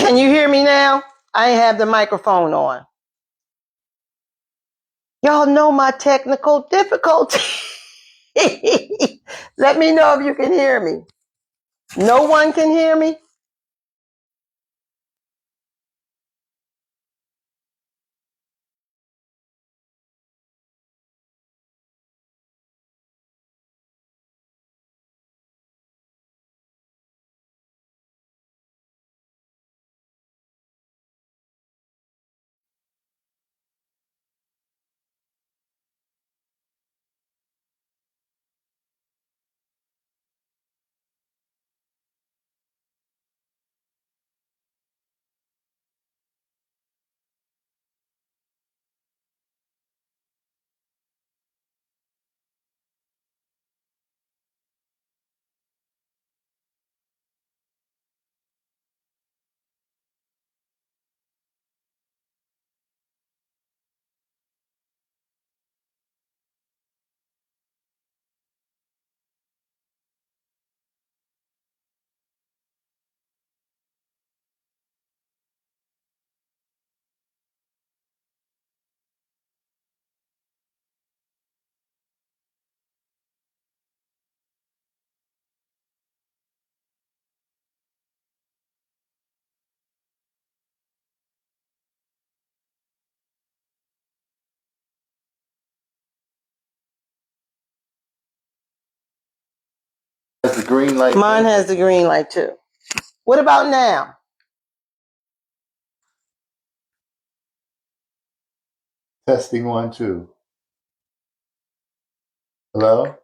Can you hear me now? I have the microphone on. Y'all know my technical difficulty. Let me know if you can hear me. No one can hear me? Has the green light? Mine has the green light too. What about now? Testing 1, 2. Hello?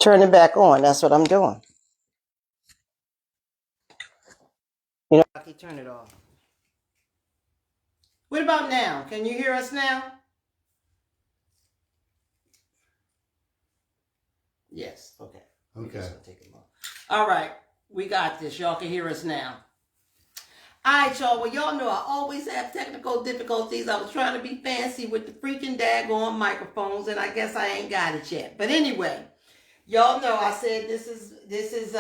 Turn it back on. That's what I'm doing. You know, I can turn it off. What about now? Can you hear us now? Yes. Okay. Okay. All right. We got this. Y'all can hear us now. All right, y'all. Well, y'all know I always have technical difficulties. I was trying to be fancy with the freaking daggone microphones, and I guess I ain't got it yet. But anyway, y'all know I said this is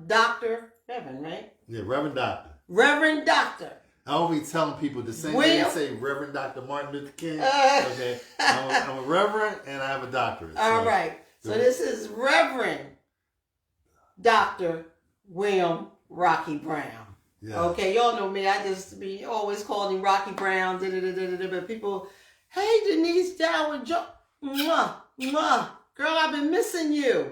Dr. Reverend, right? Yeah, Reverend Doctor. Reverend Doctor. I always telling people the same way you say Reverend Dr. Martin Luther King. Okay. I'm a reverend and I have a doctorate. All right. So this is Reverend Dr. William Rocky Brown. Yeah. Okay, y'all know me. I just be always calling him Rocky Brown. But people, hey Denise Dowd, mwah, mwah. Girl, I've been missing you.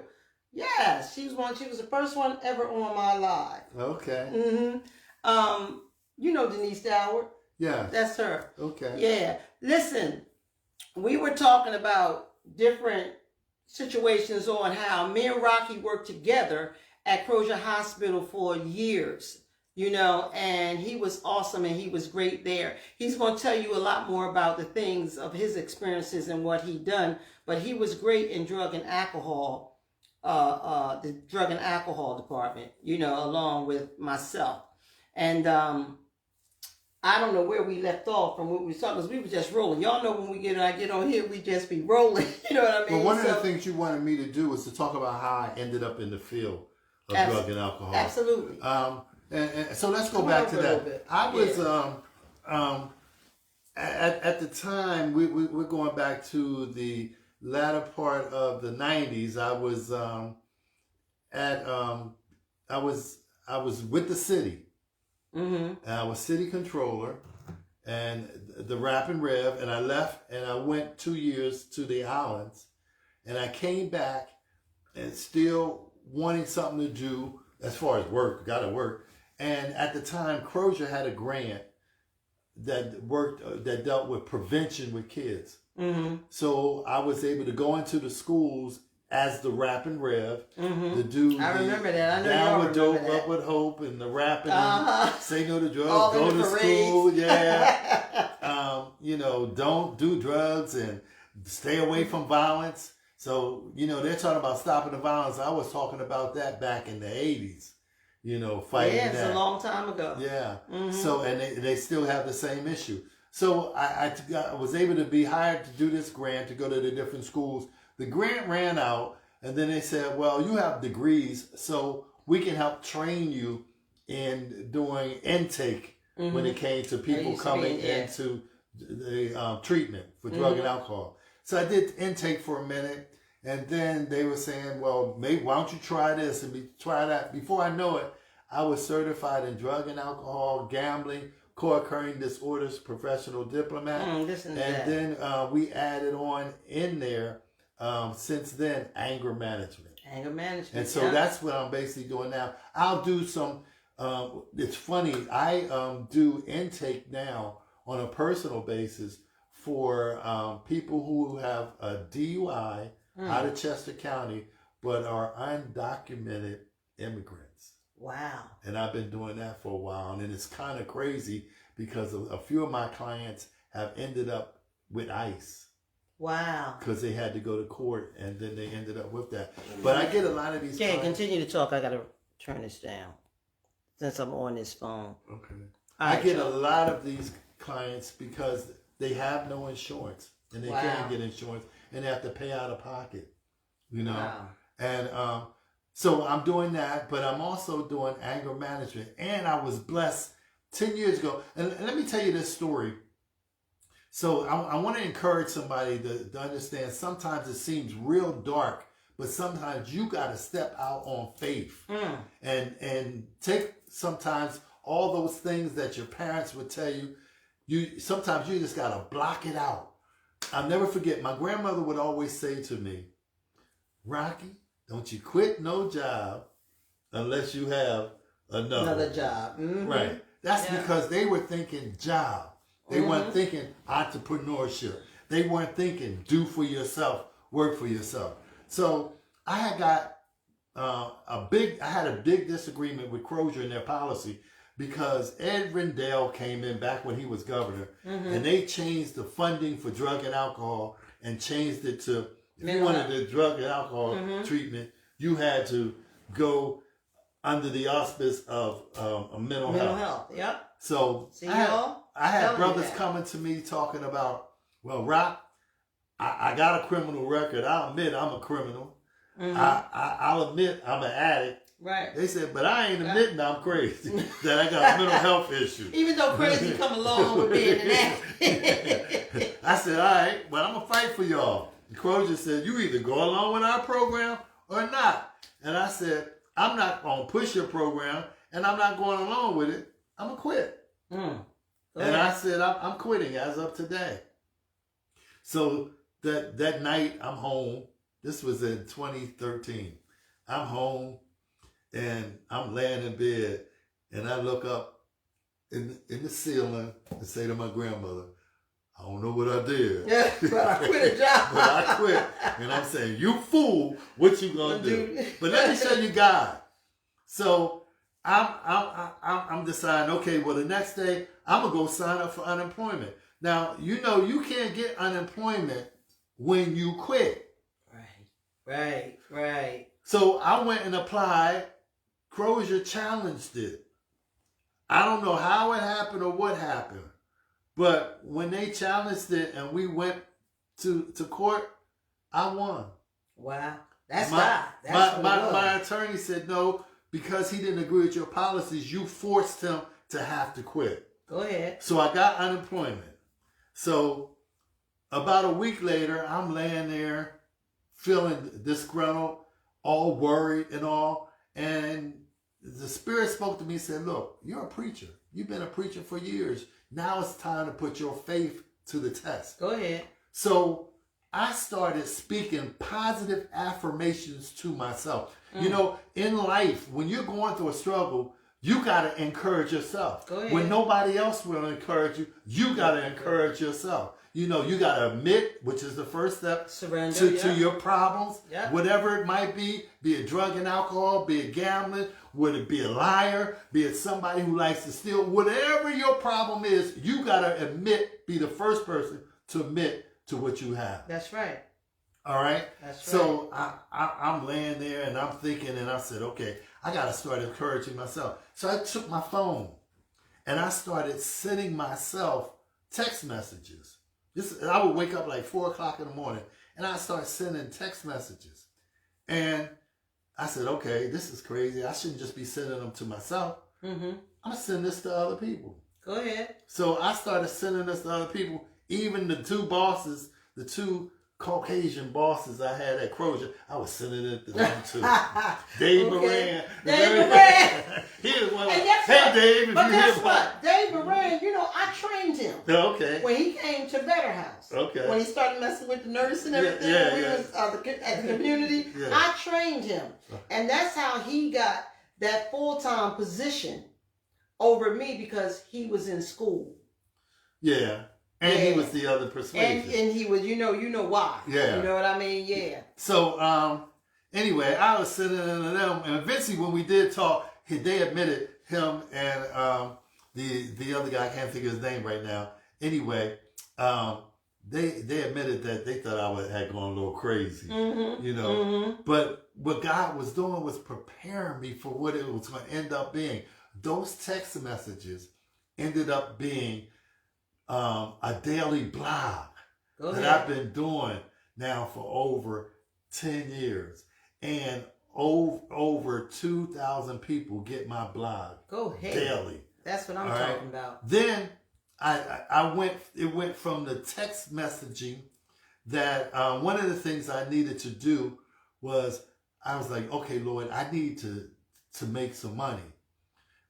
Yes, she was the first one ever on my live. Okay. Mm-hmm. You know Denise Dowd. Yeah. That's her. Okay. Yeah. Listen, we were talking about different situations on how me and Rocky worked together at Crozier Hospital for years. You know, and he was awesome and he was great there. He's going to tell you a lot more about the things of his experiences and what he done, but he was great in drug and alcohol, the drug and alcohol department, you know, along with myself. And I don't know where we left off from what we was talking, because we were just rolling. Y'all know when I get on here, we just be rolling. You know what I mean? Well, one of the things you wanted me to do was to talk about how I ended up in the field of drug and alcohol. Absolutely. And so let's go back to that. I was at the time we're going back to the latter part of the 90s. I was I was with the city. Mm-hmm. And I was city controller and the Rap and Rev, and I left and I went 2 years to the islands, and I came back and still wanting something to do as far as work, gotta work. And at the time, Crozier had a grant that dealt with prevention with kids. Mm-hmm. So I was able to go into the schools as the Rap and Rev to do. I remember that. I know Down y'all with Dope, that. Up with Hope, and the rapping, and Say No to Drugs, all go to school, yeah. You know, don't do drugs and stay away from violence. So, you know, they're talking about stopping the violence. I was talking about that back in the 80s. You know, fighting that. Yeah, it's a long time ago. Yeah. Mm-hmm. So, and they still have the same issue. So I was able to be hired to do this grant to go to the different schools. The grant ran out, and then they said, well, you have degrees, so we can help train you in doing intake when it came to people coming into the treatment for drug and alcohol. So I did intake for a minute, and then they were saying, well, maybe why don't you try this and try that. Before I know it, I was certified in drug and alcohol, gambling, co-occurring disorders, professional diplomat. Listen to and that. then we added on in there, since then, anger management. Anger management. And so that's what I'm basically doing now. I'll do some, it's funny, I do intake now on a personal basis for people who have a DUI out of Chester County, but are undocumented immigrants. Wow. And I've been doing that for a while. And it's kind of crazy because a few of my clients have ended up with ICE. Wow. Because they had to go to court, and then they ended up with that. But I get a lot of these clients. Continue to talk. I got to turn this down since I'm on this phone. Okay. All right, I get a lot of these clients because they have no insurance, and they can't get insurance, and they have to pay out of pocket, you know. Wow. And so I'm doing that, but I'm also doing anger management. And I was blessed 10 years ago. And let me tell you this story. So I want to encourage somebody to understand sometimes it seems real dark, but sometimes you got to step out on faith and take sometimes all those things that your parents would tell you. Sometimes you just got to block it out. I'll never forget, my grandmother would always say to me, Rocky, don't you quit no job unless you have another job. Right. That's because they were thinking job. They weren't thinking entrepreneurship. They weren't thinking do for yourself, work for yourself. So I had got a big disagreement with Crozier and their policy because Ed Rendell came in back when he was governor, and they changed the funding for drug and alcohol and changed it to, if you wanted the drug and alcohol treatment, you had to go under the auspice of mental health. Yep. So I had brothers coming to me talking about, well, Rock, I got a criminal record. I'll admit I'm a criminal. I'll admit I'm an addict. Right. They said, but I ain't admitting I'm crazy, that I got a mental health issue. Even though crazy come along with being an addict. I said, all right, but I'm going to fight for y'all. And Crozier said, you either go along with our program or not. And I said, I'm not going to push your program, and I'm not going along with it. I'm going to quit. And I said, I'm quitting as of today. So that night, I'm home. This was in 2013. I'm home, and I'm laying in bed, and I look up in the ceiling and say to my grandmother, I don't know what I did. Yeah, but I quit a job. But I quit. And I'm saying, you fool, what you gonna do? But let me show you God. So I'm deciding, okay, well, the next day, I'm going to go sign up for unemployment. Now, you know, you can't get unemployment when you quit. Right. So I went and applied. Crozier challenged it. I don't know how it happened or what happened. But when they challenged it and we went to court, I won. Wow. That's God. My attorney said, no, because he didn't agree with your policies, you forced him to have to quit. Go ahead. So I got unemployment. So about a week later, I'm laying there feeling disgruntled, all worried and all. And the Spirit spoke to me and said, look, you're a preacher. You've been a preacher for years. Now it's time to put your faith to the test. Go ahead. So I started speaking positive affirmations to myself. You know, in life, when you're going through a struggle, you got to encourage yourself. Go ahead. When nobody else will encourage you, you got to encourage yourself. You know, you got to admit, which is the first step, surrender to your problems, Yeah. whatever it might be it drug and alcohol, be it gambling, would it be a liar, be it somebody who likes to steal, whatever your problem is, you got to admit, be the first person to admit to what you have. That's right. All right? That's So I'm laying there and I'm thinking, and I said, okay, I got to start encouraging myself. So I took my phone and I started sending myself text messages. I would wake up like 4 o'clock in the morning and I started sending text messages. And I said, okay, this is crazy. I shouldn't just be sending them to myself. Mm-hmm. I'm going to send this to other people. Go ahead. So I started sending this to other people. Even the two bosses, the two Caucasian bosses I had at Crozier, I was sending it to them too. Dave Moran. Dave Moran. He was one. And guess Hey, what? Dave. If But you guess hear what? Dave Moran, you know, I trained him. Okay. When he came to Better House. Okay. When he started messing with the nurse and everything, Yeah, when we yeah. was at the community, Yeah. I trained him. And that's how he got that full-time position over me, because he was in school. Yeah. And Yeah. he was the other persuasion. And he was, you know why. Yeah. You know what I mean? Yeah. So, anyway, I was sitting in them, and eventually when we did talk, they admitted, him and the other guy, I can't think of his name right now. Anyway, they admitted that they thought I had gone a little crazy, Mm-hmm. you know. Mm-hmm. But what God was doing was preparing me for what it was going to end up being. Those text messages ended up being a daily blog Go that ahead. I've been doing now for over 10 years. And over 2,000 people get my blog Go ahead. daily. That's what I'm All right. talking about. Then it went from the text messaging that one of the things I needed to do was, I was like, okay, Lord, I need to make some money.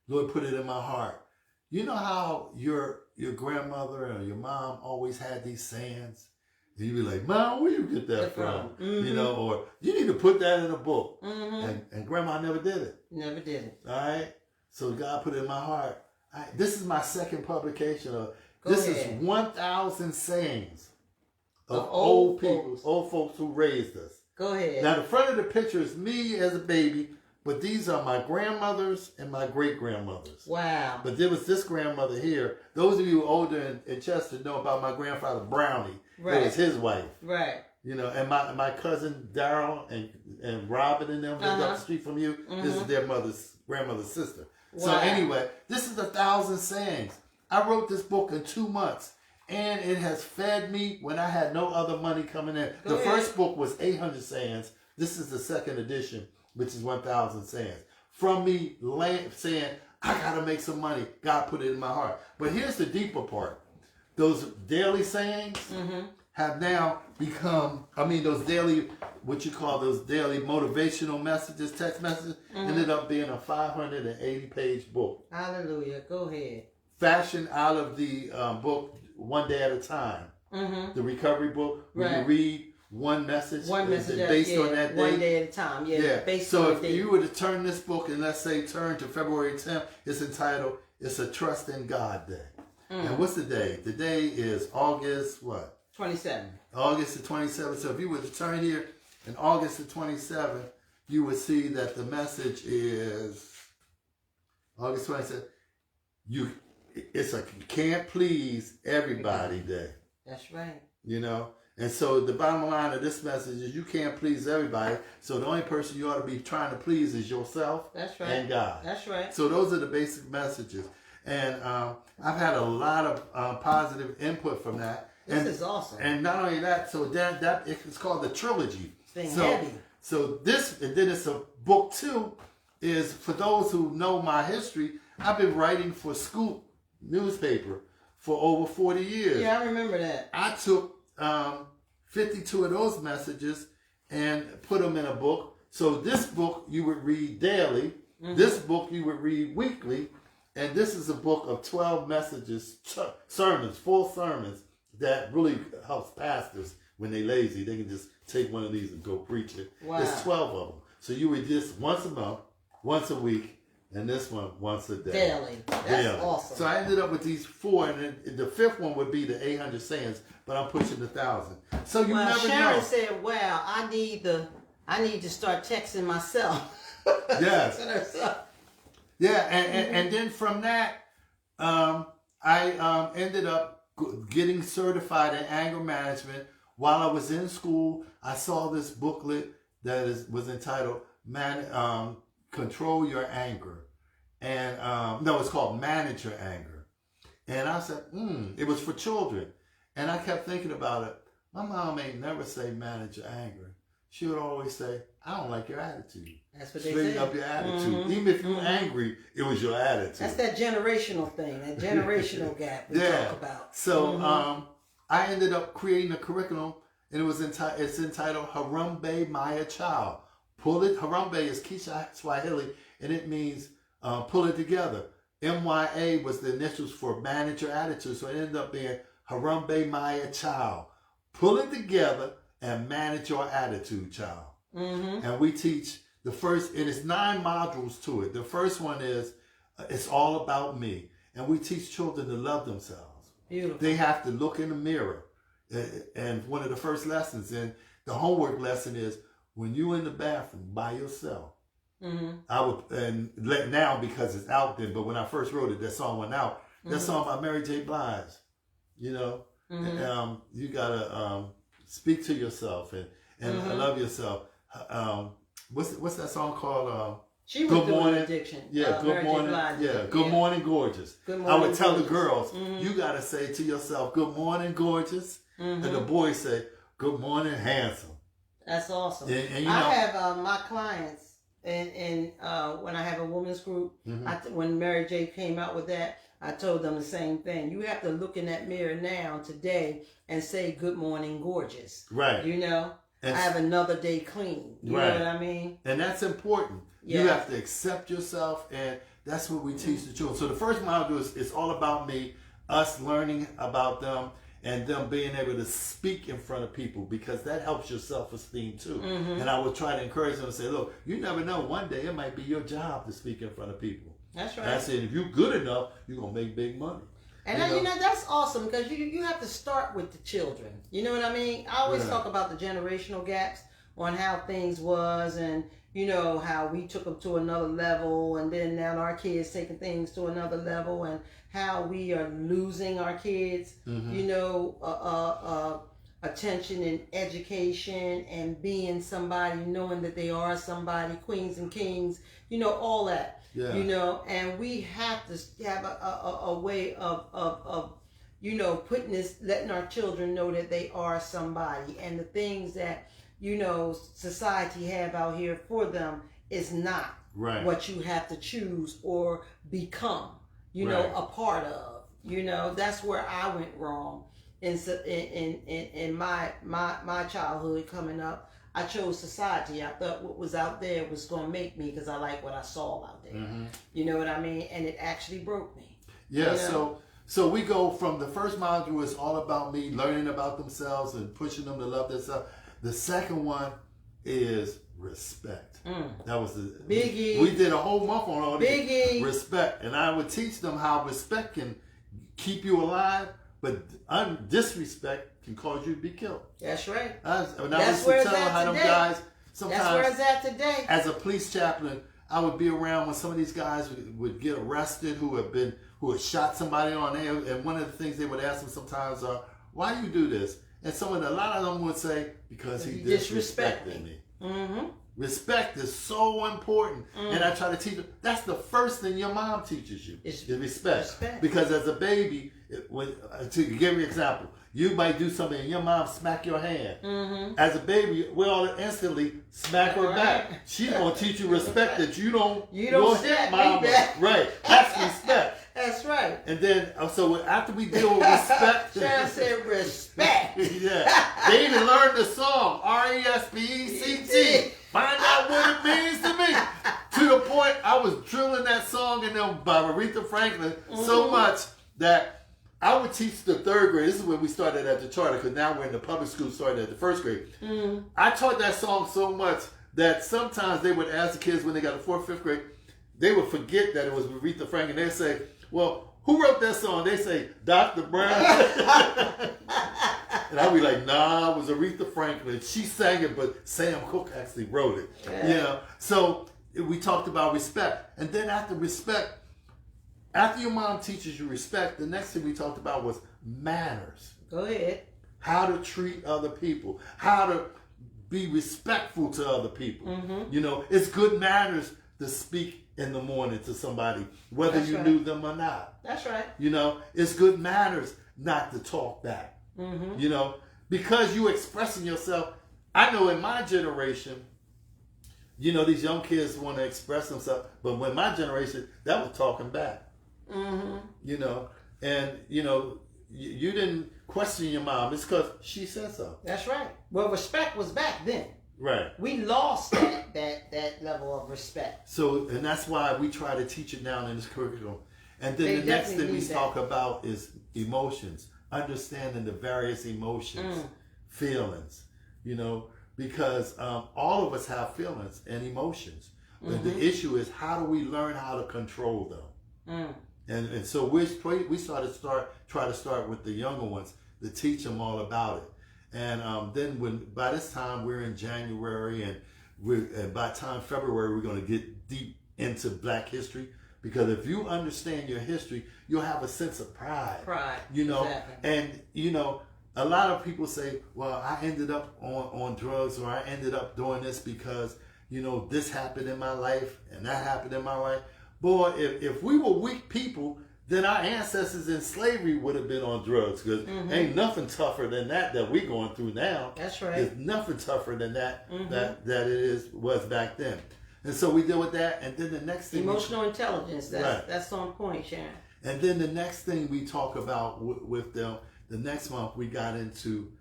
Lord put it in my heart. You know how your grandmother or your mom always had these sayings? And you'd be like, Mom, where you get that from? Mm-hmm. You know, or you need to put that in a book. Mm-hmm. And Grandma never did it. Never did it. All right? So God put it in my heart. This is my second publication of, Go this ahead. is 1,000 sayings of Of old old people, folks. old folks who raised us. Go ahead. Now, the front of the picture is me as a baby, but these are my grandmothers and my great-grandmothers. Wow. But there was this grandmother here. Those of you older in Chester know about my grandfather Brownie. Right. It was his wife. Right. You know, and my cousin Daryl and Robin and them lived up the street from you. This is their grandmother's sister. Wow. So anyway, this is 1,000 sayings. I wrote this book in 2 months, and it has fed me when I had no other money coming in. Go The ahead. first book was 800 sayings. This is the second edition, which is 1,000 sayings. From me saying, I gotta make some money. God put it in my heart. But here's the deeper part. Those daily sayings have now become, those daily, what you call those daily motivational messages, text messages, ended up being a 580-page book. Hallelujah. Go ahead. Fashioned out of the book One Day at a Time. Mm-hmm. The recovery book, where you Right. read one message, One message based on that day. one day at a time. Yeah. Based So on if the day. you were to turn this book and let's say turn to February 10th, it's entitled "It's a Trust in God Day." And what's the day? The day is August what? 27. August the 27th. So if you were to turn here in August the 27th, you would see that the message is August 27th. It's a can't please everybody day. That's right. You know? And so the bottom line of this message is you can't please everybody. So the only person you ought to be trying to please is yourself That's right. and God. That's right. So those are the basic messages. And I've had a lot of positive input from that. This is awesome. And not only that, so that it's called the trilogy. It's been so, heavy. So this, and then it's a book two, is for those who know my history. I've been writing for Scoop newspaper for over 40 years. Yeah, I remember that. I took 52 of those messages and put them in a book. So this book you would read daily. This book you would read weekly. And this is a book of 12 messages, sermons, full sermons that really helps pastors when they're lazy. They can just take one of these and go preach it. Wow. There's 12 of them. So you read this once a month, once a week, and this one once a day. Daily. That's Daily. awesome. So I ended up with these 4, and then the 5th one would be the 800 sayings, but I'm pushing 1,000. So you never Sharon know. said, "Wow, I need to start texting myself." Yes. Texting herself. Yeah, and then from that, I ended up getting certified in anger management. While I was in school, I saw this booklet that was entitled Control Your Anger. And no, it's called Manage Your Anger. And I said, it was for children. And I kept thinking about it. My mom ain't never say manage your anger. she would always say, I don't like your attitude. That's what they Straighten say. up your attitude. Mhm. Even if you're angry, it was your attitude. That's that generational thing, that generational gap we talk about. So I ended up creating a curriculum, and it's entitled Harambe Maya Child. Harambe is Kiswahili, and it means pull it together. MYA was the initials for manage your attitude, so it ended up being Harambe Maya Child. Pull it together and manage your attitude, child. And we teach the first, and it's 9 modules to it. The first one is, it's all about me. And we teach children to love themselves. Beautiful. They have to look in the mirror. And one of the first lessons, and the homework lesson is, when you're in the bathroom by yourself, I would, and now because it's out there, but when I first wrote it, that song went out. That song by Mary J. Blige, you know, you gotta speak to yourself and love yourself. What's that song called? She was Good doing morning. addiction. Yeah, good Mary J. morning. Blige Yeah, did. good morning, gorgeous. Good I morning, would tell the gorgeous. girls, you gotta say to yourself, good morning, gorgeous, and the boys say, good morning, handsome. That's awesome. And you know, I have my clients, and when I have a women's group, when Mary J came out with that, I told them the same thing. You have to look in that mirror now, today, and say, good morning, gorgeous. right. You know? And I have another day clean. You know what I mean? And that's important. Yeah. You have to accept yourself, and that's what we teach the children. So the first module is all about me, us learning about them, and them being able to speak in front of people, because that helps your self-esteem too. And I would try to encourage them and say, look, you never know, one day it might be your job to speak in front of people. That's right. And I said, if you're good enough, you're going to make big money. And you know, that's awesome, because you have to start with the children. You know what I mean? I always talk about the generational gaps on how things was, and you know how we took them to another level, and then now our kids taking things to another level, and how we are losing our kids. You know, attention and education and being somebody, knowing that they are somebody, queens and kings. You know, all that. Yeah. You know, and we have to have a way of you know, putting this, letting our children know that they are somebody, and the things that, you know, society have out here for them is not what you have to choose or become, you know, a part of. You know, that's where I went wrong in my childhood coming up. I chose society. I thought what was out there was going to make me, because I like what I saw out there. You know what I mean? And it actually broke me. Yeah, you know? so we go from the first module is all about me, learning about themselves and pushing them to love themselves. The second one is respect. That was the Biggie. We did a whole month on all this. Biggie. Respect. And I would teach them how respect can keep you alive, but disrespect can cause you to be killed. That's right. That's where it's at how them today. guys sometimes. That's where it's at today. As a police chaplain, I would be around when some of these guys would get arrested who had shot somebody on there, and one of the things they would ask them sometimes are, "Why do you do this?" And a lot of them would say, "Because he disrespected me." Respect is so important, and I try to teach them. That's the first thing your mom teaches you is respect. Because as a baby, to give you an example, you might do something and your mom smack your hand. As a baby, we all instantly smack her back. She's gonna teach you respect that you don't hit mama. Right? That's respect. That's right. And then, so after we deal with respect, Sharon said respect. Yeah, they even learned the song RESPECT. Find out what it means to me. To the point I was drilling that song in them by Aretha Franklin so much that I would teach the third grade. This is when we started at the charter, because now we're in the public school, starting at the first grade. I taught that song so much that sometimes they would ask the kids when they got to fourth, fifth grade, they would forget that it was Aretha Franklin. They'd say, well, who wrote that song? They say, Dr. Brown. And I'd be like, nah, it was Aretha Franklin. She sang it, but Sam Cooke actually wrote it. Yeah. You know? So we talked about respect. And then after respect, after your mom teaches you respect, the next thing we talked about was manners. Go ahead. How to treat other people. How to be respectful to other people. You know, it's good manners to speak in the morning to somebody, whether you knew them or not. That's right. You know, it's good manners not to talk back. You know, because you expressing yourself, I know in my generation, you know, these young kids want to express themselves, but when my generation, that was talking back. Mm-hmm. You know, and you know, you didn't question your mom. It's because she said so. That's right. Well, respect was back then. Right. We lost that level of respect. So, and that's why we try to teach it down in this curriculum. And then the next thing we talk about is emotions, understanding the various emotions, feelings, you know, because all of us have feelings and emotions. But the issue is, how do we learn how to control them? And so we try to start with the younger ones to teach them all about it. And then by this time we're in January, and by the time February we're going to get deep into Black history, because if you understand your history, you'll have a sense of pride. You know, exactly. And you know, a lot of people say, "Well, I ended up on drugs, or I ended up doing this because you know this happened in my life and that happened in my life." Boy, if we were weak people, then our ancestors in slavery would have been on drugs, because ain't nothing tougher than that we going through now. That's right. There's nothing tougher than that it was back then. And so we deal with that, and then the next thing, emotional intelligence. That's on point, Sharon. And then the next thing we talk about with them, the next month we got into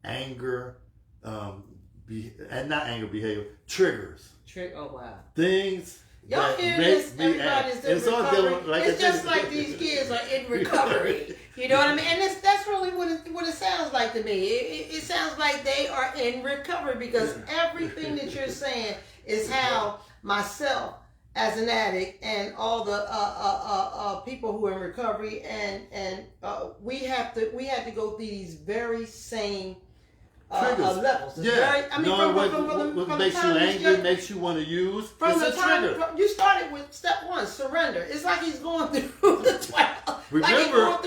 anger, and not anger behavior, triggers. Oh wow. Things. Y'all hear this? Everybody's in recovery. It's just like these kids are in recovery. You know what I mean? And that's really what it sounds like to me. It sounds like they are in recovery, because everything that you're saying is how myself as an addict and all the people who are in recovery and we have to go through these very same levels. It's yeah. What makes you angry, makes you want to use. From it's the a trigger. You started with step 1, surrender. It's like he's going through the 12. Remember,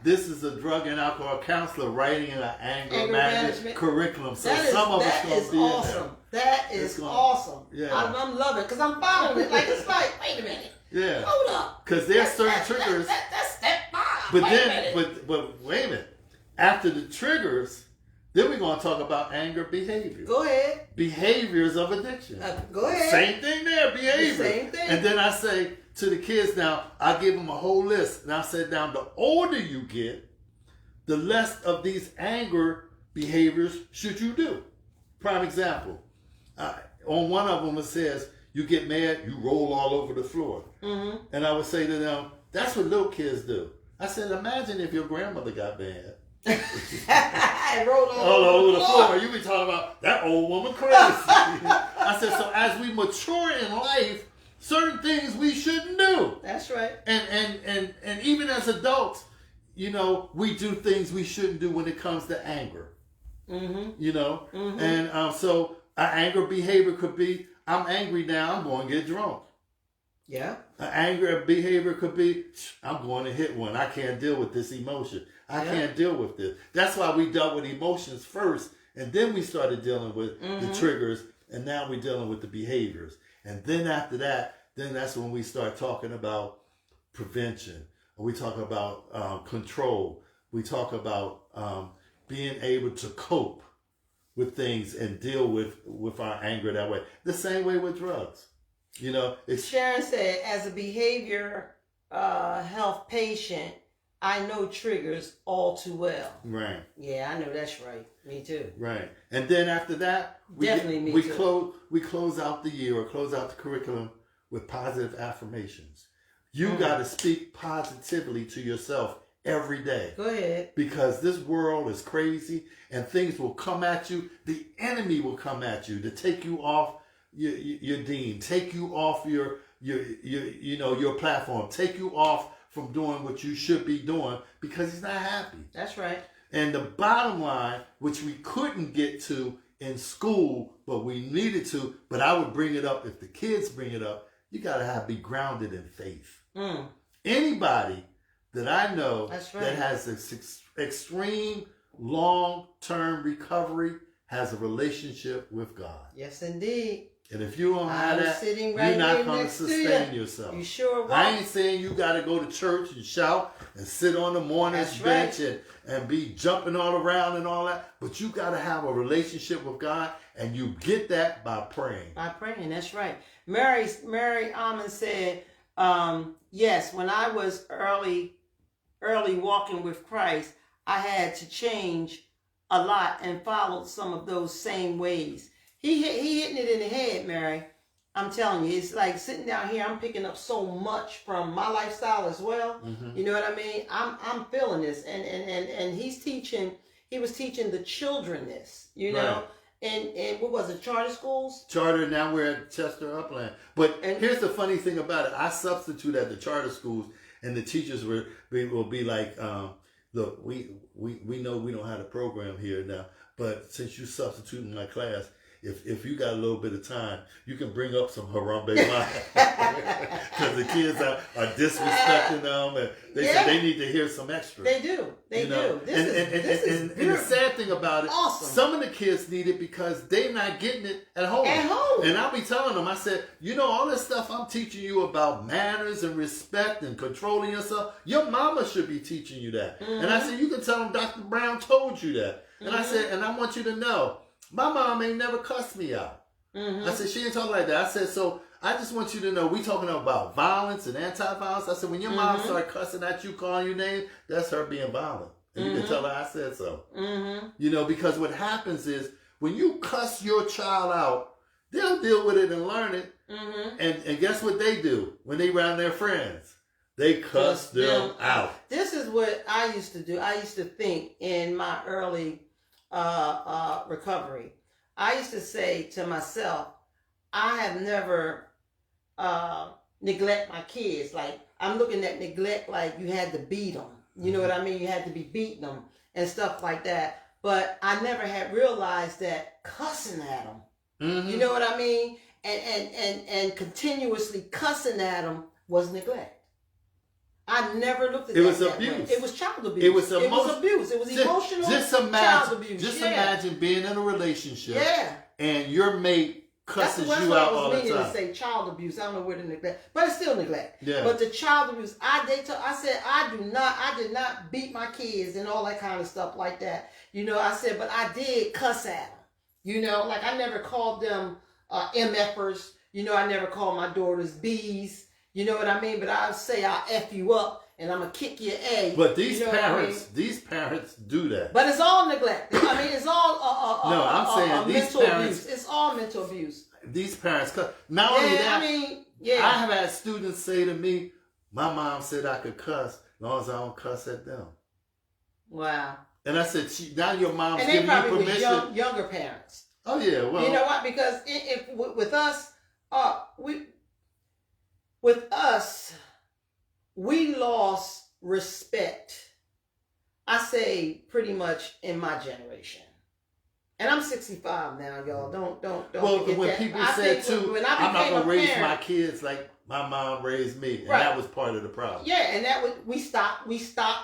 this is a drug and alcohol counselor writing in an anger management curriculum. So some of us going to be awesome. That is awesome. Yeah. I'm loving it, because I'm following it. Like, it's like, wait a minute. Yeah. Hold up. Because there's certain triggers. That's step 5. But wait a minute. After the triggers, then we're going to talk about anger behavior. Go ahead. Behaviors of addiction. Go ahead. Same thing there, behavior. Same thing. And then I say to the kids now, I give them a whole list. And I said down, the older you get, the less of these anger behaviors should you do. Prime example. On one of them it says, you get mad, you roll all over the floor. And I would say to them, that's what little kids do. I said, imagine if your grandmother got mad. Roll all over the floor. You be talking about that old woman crazy. I said, so as we mature in life, certain things we shouldn't do. That's right. And even as adults, you know, we do things we shouldn't do when it comes to anger. You know, and so an anger behavior could be, I'm angry now, I'm going to get drunk. Yeah. An anger behavior could be, I'm going to hit one. I can't deal with this emotion. I can't deal with this. That's why we dealt with emotions first, and then we started dealing with the triggers, and now we're dealing with the behaviors. And then after that, then that's when we start talking about prevention. We talk about control. We talk about being able to cope with things and deal with our anger that way. The same way with drugs. You know, Sharon said, as a behavior health patient, I know triggers all too well. Right. Yeah, I know that's right. Me too. Right. And then after that, we close out the year or close out the curriculum with positive affirmations. You got to speak positively to yourself every day. Go ahead. Because this world is crazy and things will come at you. The enemy will come at you to take you off your dean, take you off your platform, take you off from doing what you should be doing, because he's not happy. That's right. And the bottom line, which we couldn't get to in school, but we needed to, but I would bring it up if the kids bring it up, you got to be grounded in faith. Anybody that I know that has extreme long-term recovery has a relationship with God. Yes, indeed. And if you don't have I'm that, sitting right you're not here going to next to sustain you. yourself. You sure I won't. ain't saying you got to go to church and shout and sit on the morning's That's bench right. and be jumping all around and all that. But you got to have a relationship with God, and you get that by praying. By praying, that's right. Mary Almond said, yes, when I was early walking with Christ, I had to change a lot and followed some of those same ways. He hitting it in the head, Mary. I'm telling you, it's like sitting down here. I'm picking up so much from my lifestyle as well. Mm-hmm. You know what I mean? I'm feeling this, and he's teaching. He was teaching the children this. You know, and what was it? Charter schools. Charter. Now we're at Chester Upland. But And- here's the funny thing about it. I substitute at the charter schools, and the teachers will be like, look, we know we don't have a program here now, but since you substitute in my class, if you got a little bit of time, you can bring up some Harambe Maya. Because the kids are disrespecting them, and they said they need to hear some extra. They do. They do. This is And the sad thing about it, awesome. some of the kids need it because they're not getting it at home. At home. And I'll be telling them, I said, you know, all this stuff I'm teaching you about manners and respect and controlling yourself, your mama should be teaching you that. Mm-hmm. And I said, you can tell them Dr. Brown told you that. And I said, and I want you to know, my mom ain't never cussed me out. Mm-hmm. I said, she didn't talk like that. I said, so I just want you to know, we talking about violence and anti-violence. I said, when your mom start cussing at you, calling you names, that's her being violent. And you can tell her I said so. Mm-hmm. You know, because what happens is, when you cuss your child out, they'll deal with it and learn it. Mm-hmm. And guess what they do when they around their friends? They cuss them out. This is what I used to do. I used to think in my early recovery. I used to say to myself, I have never neglect my kids. Like, I'm looking at neglect like you had to beat them. You know what I mean? You had to be beating them and stuff like that. But I never had realized that cussing at them, Mm-hmm. you know what I mean? And continuously cussing at them was neglect. I never looked at It that was that abuse. way. It was child abuse. It was abuse. It was emotional child abuse. Just yeah. imagine being in a relationship Yeah. and your mate cusses That's you what out I all was the meaning time. to say child abuse. I don't know where the neglect, but it's still neglect. Yeah. But the child abuse, I said I did not beat my kids and all that kind of stuff like that. You know, I said, but I did cuss at them. You know, like I never called them MFers. You know, I never called my daughters B's. You know what I mean? But I'll say I'll F you up and I'm gonna kick your A. But these you know these parents do that. But it's all neglect. I mean, it's all No, I'm saying these mental parents- abuse. It's all mental abuse. These parents cuss. Not only that, I mean, yeah. I have had students say to me, my mom said I could cuss as long as I don't cuss at them. Wow. And I said, now your mom's And they giving you probably were permission. younger parents. Oh yeah, well, You know what? Because with us, with us, we lost respect. I say pretty much in my generation, and I'm 65 now, y'all. Don't well, forget when that. people I said think too, when I I'm not became gonna a raise parent, my kids like my mom raised me, and Right. that was part of the problem. Yeah, and that was we stopped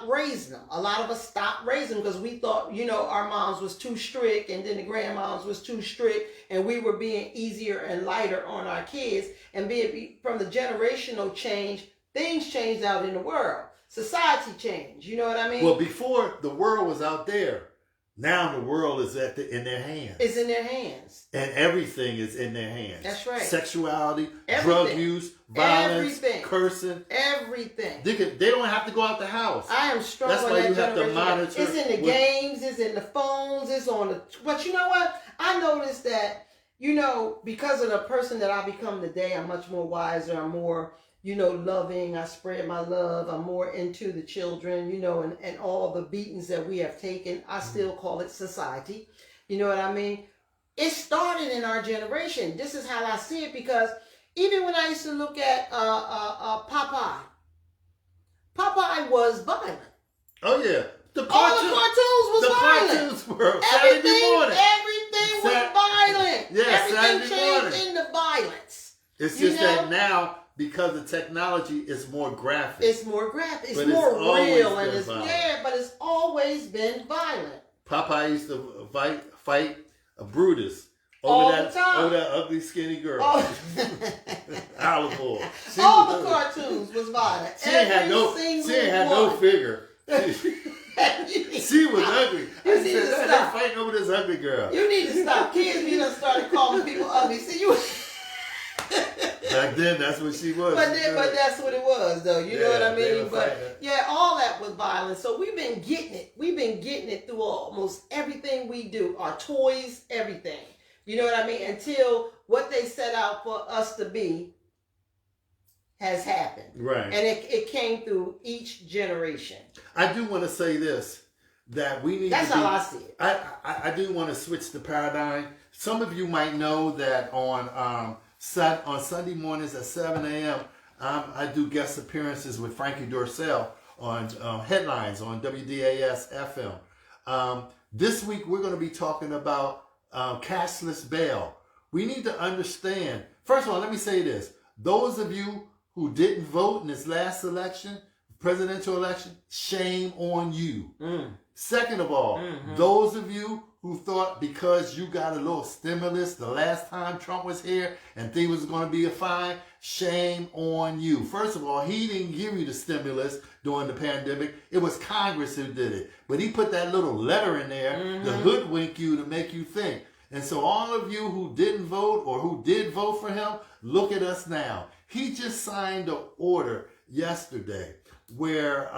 raising them. A lot of us stopped raising them because we thought, you know, our moms was too strict, and then the grandmoms was too strict, and we were being easier and lighter on our kids. And from the generational change, things changed out in the world. Society changed. You know what I mean? Well, before the world was out there, now the world is in their hands. It's in their hands. And everything is in their hands. That's right. Sexuality, Everything. drug use, violence, Everything. cursing. Everything. They don't have to go out the house. I am strong That's on why that you have to generation. monitor It's in the what- games, it's in the phones, it's on the. But you know what? I noticed that, you know, because of the person that I become today, I'm much more wiser. I'm more, you know, loving. I spread my love. I'm more into the children, you know, and all the beatings that we have taken. I still call it society. You know what I mean? It started in our generation. This is how I see it, because even when I used to look at Popeye was violent. Oh yeah, All the cartoons was violent. cartoons were Saturday morning. Everything was violent. Yeah, Everything Saturday changed morning. into violence. It's You just know? that now, because of technology, it's more graphic. It's more graphic. It's But it's more always real, and been it's violent. but it's always been violent. Popeye used to fight a Brutus All the time. Over that ugly skinny girl. Oh. Olive Oil. All the cartoons was violent. She ain't had no figure. She was ugly. I said, they're fighting over this ugly girl. You need to stop. Kids be done started calling people ugly. See, you. Back then, that's what she was. But that's what it was, though. You know what I mean? But fighting. yeah, all that was violence. So we've been getting it. We've been getting it through almost everything we do. Our toys, everything. You know what I mean? Until what they set out for us to be has happened. Right. And it came through each generation. I do want to say this, that we need That's to be, how I see it. I do want to switch the paradigm. Some of you might know that on Sunday mornings at 7 a.m., I do guest appearances with Frankie Dorcel on Headlines on WDAS FM. This week, we're going to be talking about cashless bail. We need to understand. First of all, let me say this. Those of you who didn't vote in this last election, presidential election, shame on you. Second of all, those of you who thought because you got a little stimulus the last time Trump was here and things was going to be a fine, shame on you. First of all, he didn't give you the stimulus during the pandemic. It was Congress who did it. But he put that little letter in there to hoodwink you, to make you think. And so all of you who didn't vote or who did vote for him, look at us now. He just signed an order yesterday where,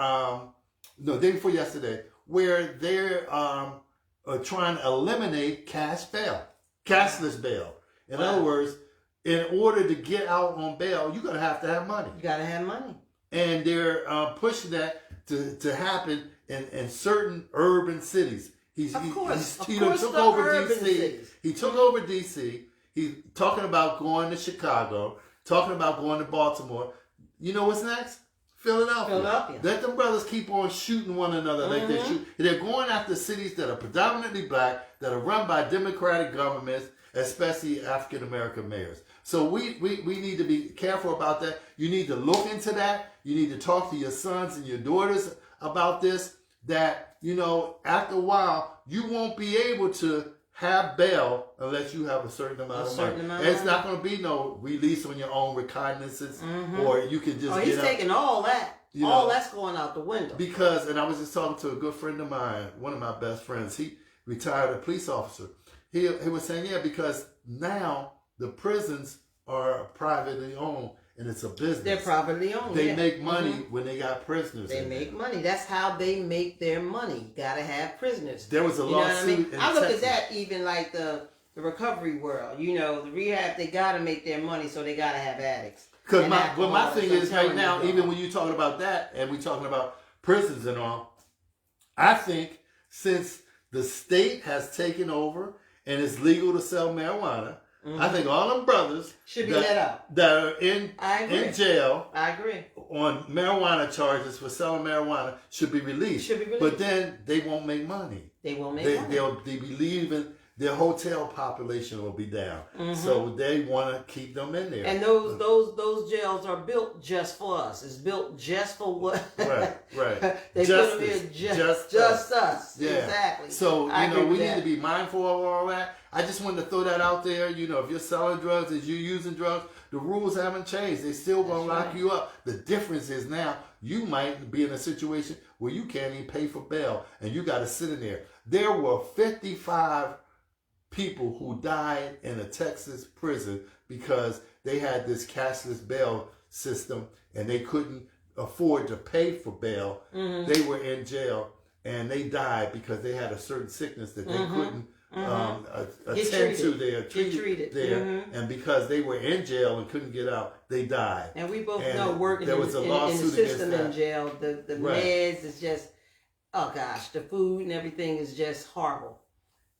day before yesterday, where they're trying to eliminate cashless bail. In other words, in order to get out on bail, you're going to have money. You got to have money. And they're pushing that to happen in certain urban cities. He took over DC. He took over DC. He's talking about going to Chicago, talking about going to Baltimore. You know what's next? Philadelphia. Let them brothers keep on shooting one another like they shoot. They're going after cities that are predominantly black, that are run by Democratic governments, especially African American mayors. So we need to be careful about that. You need to look into that. You need to talk to your sons and your daughters about this. That, after a while, you won't be able to have bail unless you have a certain amount of money. And it's not going to be no release on your own recognizances, or you can just he's taking all that. All that's going out the window. Because, and I was just talking to a good friend of mine, one of my best friends. He retired a police officer. He was saying, because now the prisons are privately owned. And it's a business. They're privately owned. They make money when they got prisoners. They make money. That's how they make their money. You gotta have prisoners. There was a lawsuit. I look at that even like the recovery world. The rehab, they gotta make their money, so they gotta have addicts. Because my thing is right now, even when you're talking about that and we're talking about prisons and all, I think since the state has taken over and it's legal to sell marijuana, I think all them brothers should be let out that are in jail. I agree. On marijuana charges for selling marijuana should be released. But then they won't make money. They won't make money. They'll be leaving. Their hotel population will be down. So they want to keep them in there. And those jails are built just for us. It's built just for what? Right. They put them here just us. Yeah. Exactly. So we need to be mindful of all that. I just wanted to throw that out there. If you're selling drugs, if you're using drugs, the rules haven't changed. They still gonna lock you up. The difference is now you might be in a situation where you can't even pay for bail, and you got to sit in there. There were 55 people who died in a Texas prison because they had this cashless bail system and they couldn't afford to pay for bail. They were in jail and they died because they had a certain sickness that they couldn't attend to. They are treated there, and because they were in jail and couldn't get out, they died. And we both know working in the system in jail, the meds is just, oh gosh, the food and everything is just horrible.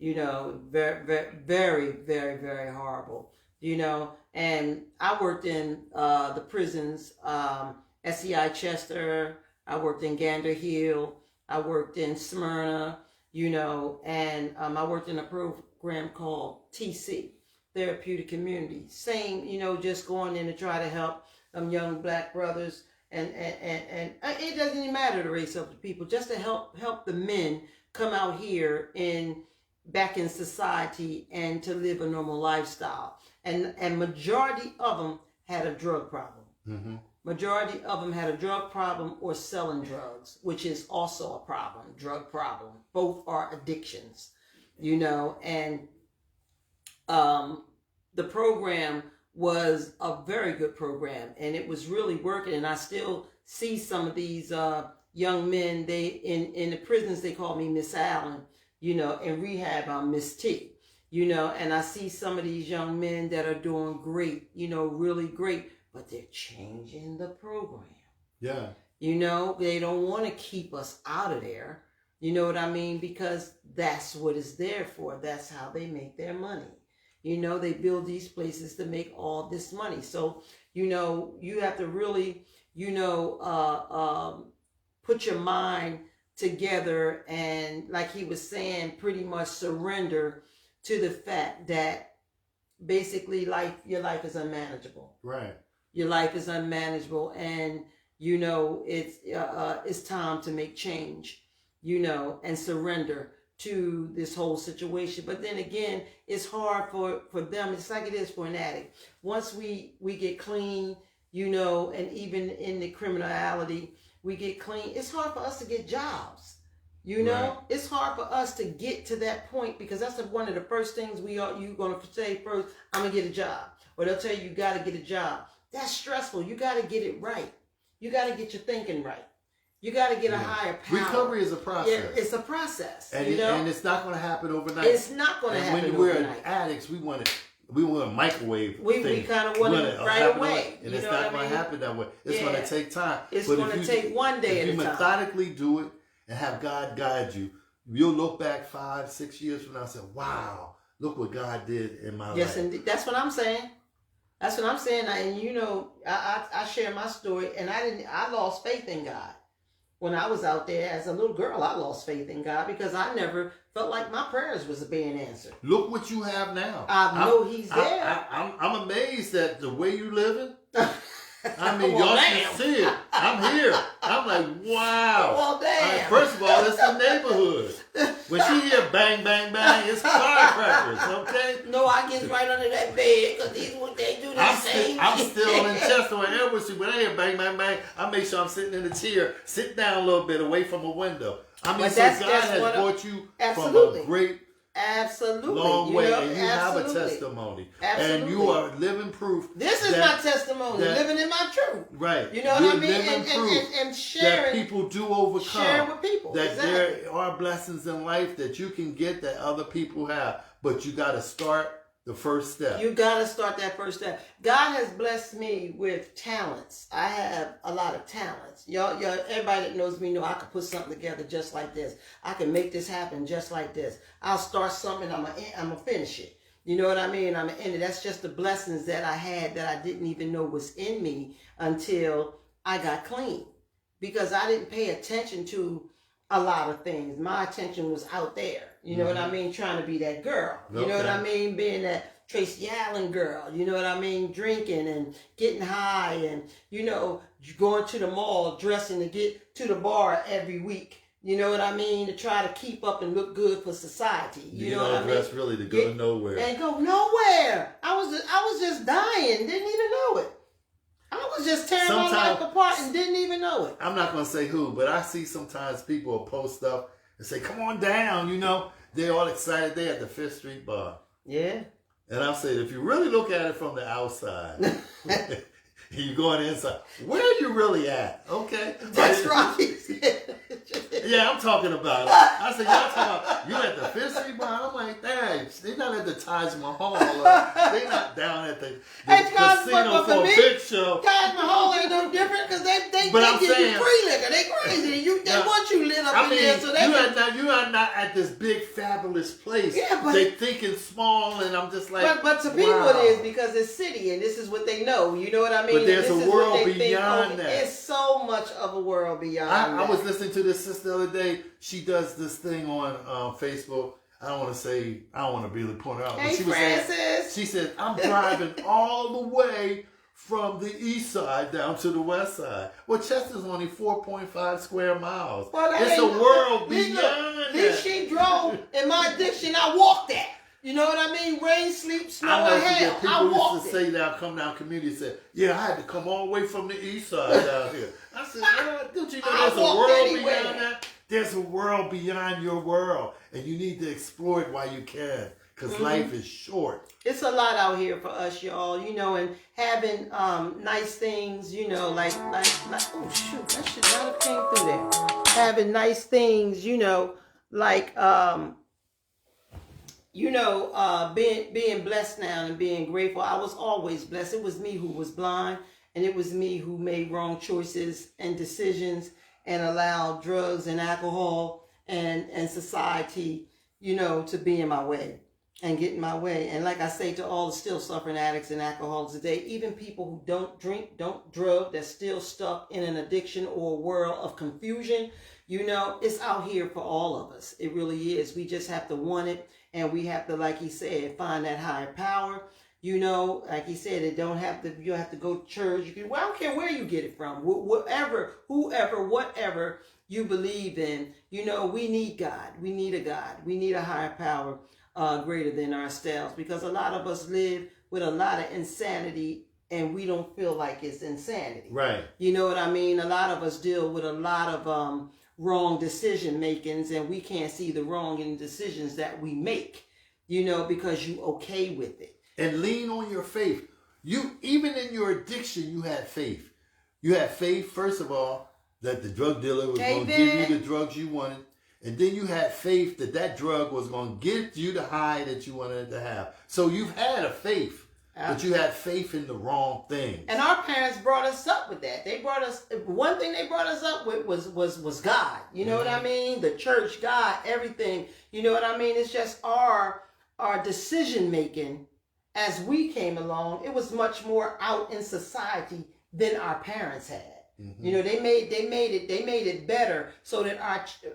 Very, very, very, very, very horrible. And I worked in the prisons, SEI Chester. I worked in Gander Hill. I worked in Smyrna. And I worked in a program called TC, Therapeutic Community. Same, just going in to try to help young black brothers. And it doesn't even matter the race of the people, just to help the men come out here in back in society and to live a normal lifestyle. And majority of them had a drug problem. Mm-hmm. Majority of them had a drug problem or selling drugs, which is also a problem, drug problem. Both are addictions, and the program was a very good program, and it was really working. And I still see some of these young men. They in the prisons they call me Miss Allen. In rehab I'm Miss T. And I see some of these young men that are doing great. Really great, but they're changing the program. Yeah. They don't want to keep us out of there. You know what I mean? Because that's what it's there for. That's how they make their money. They build these places to make all this money. So, you have to really, put your mind together and, like he was saying, pretty much surrender to the fact that basically your life is unmanageable. Right. Your life is unmanageable, and it's time to make change, and surrender to this whole situation. But then again, it's hard for them. It's like it is for an addict. Once we get clean, and even in the criminality, we get clean. It's hard for us to get jobs. Right. It's hard for us to get to that point, because that's one of the first things you're going to say first, I'm going to get a job. Or they'll tell you got to get a job. That's stressful. You got to get it right. You got to get your thinking right. You got to get a higher power. Recovery is a process. Yeah, it's a process. And, and it's not going to happen overnight. It's not going to happen when overnight. We're addicts, we want a microwave We kind of want it right away. And it's not going to happen that way. It's going to take time. It's going to take one day at a time. If you methodically do it and have God guide you, you'll look back 5-6 years from now and say, wow, look what God did in my life. Yes, indeed. That's what I'm saying. That's what I'm saying. And I share my story, and I lost faith in God. When I was out there as a little girl, I lost faith in God because I never felt like my prayers was being answered. Look what you have now. I know He's there. I'm amazed at the way you living. I mean, well, y'all can see it. I'm here. I'm like, wow. Well, damn. First of all, it's the neighborhood. When she hear bang, bang, bang, it's firecrackers, okay? No, I get right under that bed because they do the same I'm shit. still in Chester and Edwards. When I hear bang, bang, bang, I make sure I'm sitting in a chair, sit down a little bit away from a window. I mean, But so that's God has brought you absolutely. from a great Absolutely. long way, and you absolutely. have a testimony. Absolutely. And you are living proof. This is my testimony, living in my truth. Right. You know what I mean? And sharing. That people do overcome. Sharing with people. That exactly. there are blessings in life that you can get that other people have. But you got to start the first step. You got to start that first step. God has blessed me with talents. I have a lot of talents. Y'all, everybody that knows me know I can put something together just like this. I can make this happen just like this. I'll start something, I'm gonna finish it. You know what I mean? I'm gonna end it. That's just the blessings that I had that I didn't even know was in me until I got clean. Because I didn't pay attention to a lot of things. My attention was out there. You know what I mean? Trying to be that girl. You know what I mean? Being that Tracy Allen girl. You know what I mean? Drinking and getting high and, going to the mall, dressing to get to the bar every week. You know what I mean? To try to keep up and look good for society. You know what I mean? Dress really to go nowhere. And go nowhere. I was just dying. Didn't even know it. I was just tearing my life apart and didn't even know it. I'm not going to say who, but I see sometimes people will post stuff and say, come on down, They're all excited. They're at the Fifth Street Bar. Yeah. And I'm saying, if you really look at it from the outside, you going inside, where are you really at? Okay. That's right. Yeah, I'm talking about it. I said, y'all talking about, you at the Fifth Street Bar? I'm like, dang, they're not at the Taj Mahal. They're not down at the casino for a big show. Taj Mahal ain't no different because they give you free liquor. They crazy. They want you lit up in there so they you are not at this big fabulous place. Yeah, but they thinking small, and I'm just like, but to people it is because it's city and this is what they know. You know what I mean? But there's a world beyond that. It's so much of a world beyond that. I was listening to this sister the other day. She does this thing on Facebook. I don't want to really point her out. Hey, but she was saying, she said, I'm driving all the way from the east side down to the west side. Well, Chester's only 4.5 square miles. Well, It's a world beyond At least that. she drove. In my addiction, I walked that. You know what I mean? Rain, sleep, snow, I know and hail. people I used walked to it. say that, come down community, said, yeah, I had to come all the way from the east side down here. I said, don't you know I there's a walked world anywhere. beyond that? There's a world beyond your world, and you need to explore it while you can, because life is short. It's a lot out here for us, y'all. You know, and having nice things. You know, like oh shoot, that should not have came through there. Having nice things. You know, like being blessed now and being grateful. I was always blessed. It was me who was blind, and it was me who made wrong choices and decisions and allowed drugs and alcohol and society, you know, to be in my way and get in my way. And like I say to all the still suffering addicts and alcoholics today, even people who don't drink, don't drug, that's still stuck in an addiction or a world of confusion, you know, it's out here for all of us. It really is. We just have to want it. And we have to, like he said, find that higher power. You know, like he said, you don't have to go to church. Well, I don't care where you get it from. Whoever, whatever you believe in, you know, we need God. We need a God. We need a higher power greater than ourselves. Because a lot of us live with a lot of insanity and we don't feel like it's insanity. Right. You know what I mean? A lot of us deal with a lot of wrong decision makings, and we can't see the wrong in decisions that we make, you know, because you okay with it. And lean on your faith. You, even in your addiction, you had faith. You had faith, first of all, that the drug dealer was going to give you the drugs you wanted. And then you had faith that that drug was going to get you the high that you wanted to have. So you've had a faith. But you had faith in the wrong things. And our parents brought us up with that. They brought us, one thing they brought us up with was God. You know what I mean? The church, God, everything. You know what I mean? It's just our decision making as we came along. It was much more out in society than our parents had. Mm-hmm. You know, they made it better so that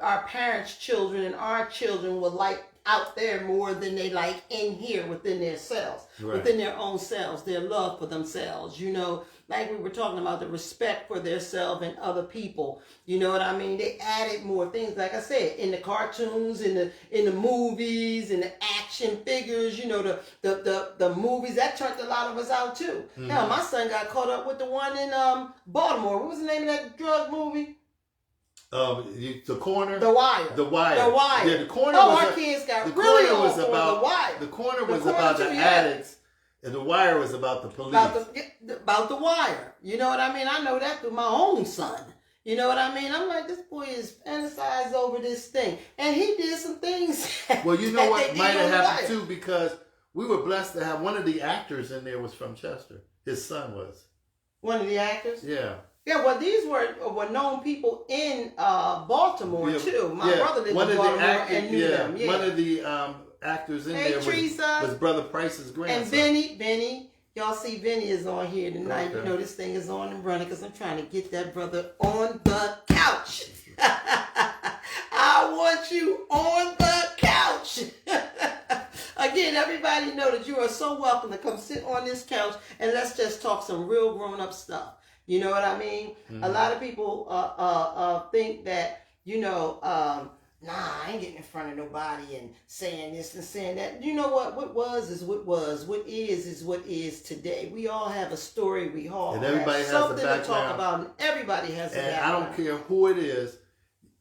our parents' children and our children were like out there more than they like in here within their selves, within their own selves, their love for themselves, you know, like we were talking about, the respect for their self and other people. You know what I mean? They added more things, like I said, in the cartoons, in the movies, in the action figures, you know, the movies, that turned a lot of us out too. Mm-hmm. Now, my son got caught up with the one in Baltimore. What was the name of that drug movie? The Corner. The Wire. The Wire. The Wire. Yeah, the Corner. Our kids got really off on The Wire. The Corner was about the addicts, and The Wire was about the police. About the Wire. You know what I mean? I know that through my own son. You know what I mean? I'm like, this boy is fantasized over this thing, and he did some things. Well, you know what might have happened too, because we were blessed to have one of the actors in there was from Chester. His son was one of the actors. Yeah. Yeah, well, these were known people in Baltimore too. My brother lived in Baltimore and knew them. Yeah. One of the actors in there was Brother Price's grandson. And Benny, y'all see Benny is on here tonight. Okay. You know this thing is on and running because I'm trying to get that brother on the couch. I want you on the couch. Again, everybody know that you are so welcome to come sit on this couch and let's just talk some real grown-up stuff. You know what I mean? Mm-hmm. A lot of people think that, you know, I ain't getting in front of nobody and saying this and saying that. You know what? What was is what was. What is what is today. We all have a story. We all and everybody have has something a background. to talk about. And everybody has a background. And I don't care who it is.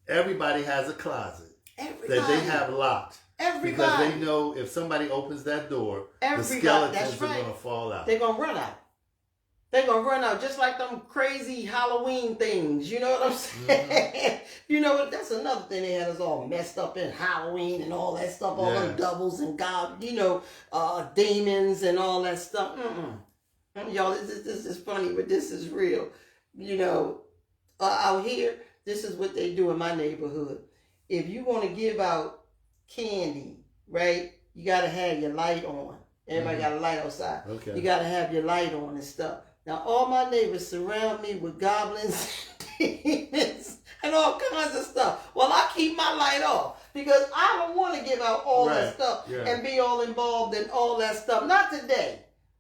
Everybody has a closet that they have locked. Everybody. Because they know if somebody opens that door, the skeletons are going to fall out. They're going to run out. They're going to run out just like them crazy Halloween things. You know what I'm saying? Mm-hmm. You know, that's another thing. They had us all messed up in Halloween and all that stuff. All them doubles and God, you know, demons and all that stuff. Y'all, this is funny, but this is real. You know, out here, this is what they do in my neighborhood. If you want to give out candy, right, you got to have your light on. Everybody got a light outside. Okay. You got to have your light on and stuff. Now, all my neighbors surround me with goblins, demons, and all kinds of stuff. Well, I keep my light off because I don't want to give out all that stuff and be all involved in all that stuff. Not today.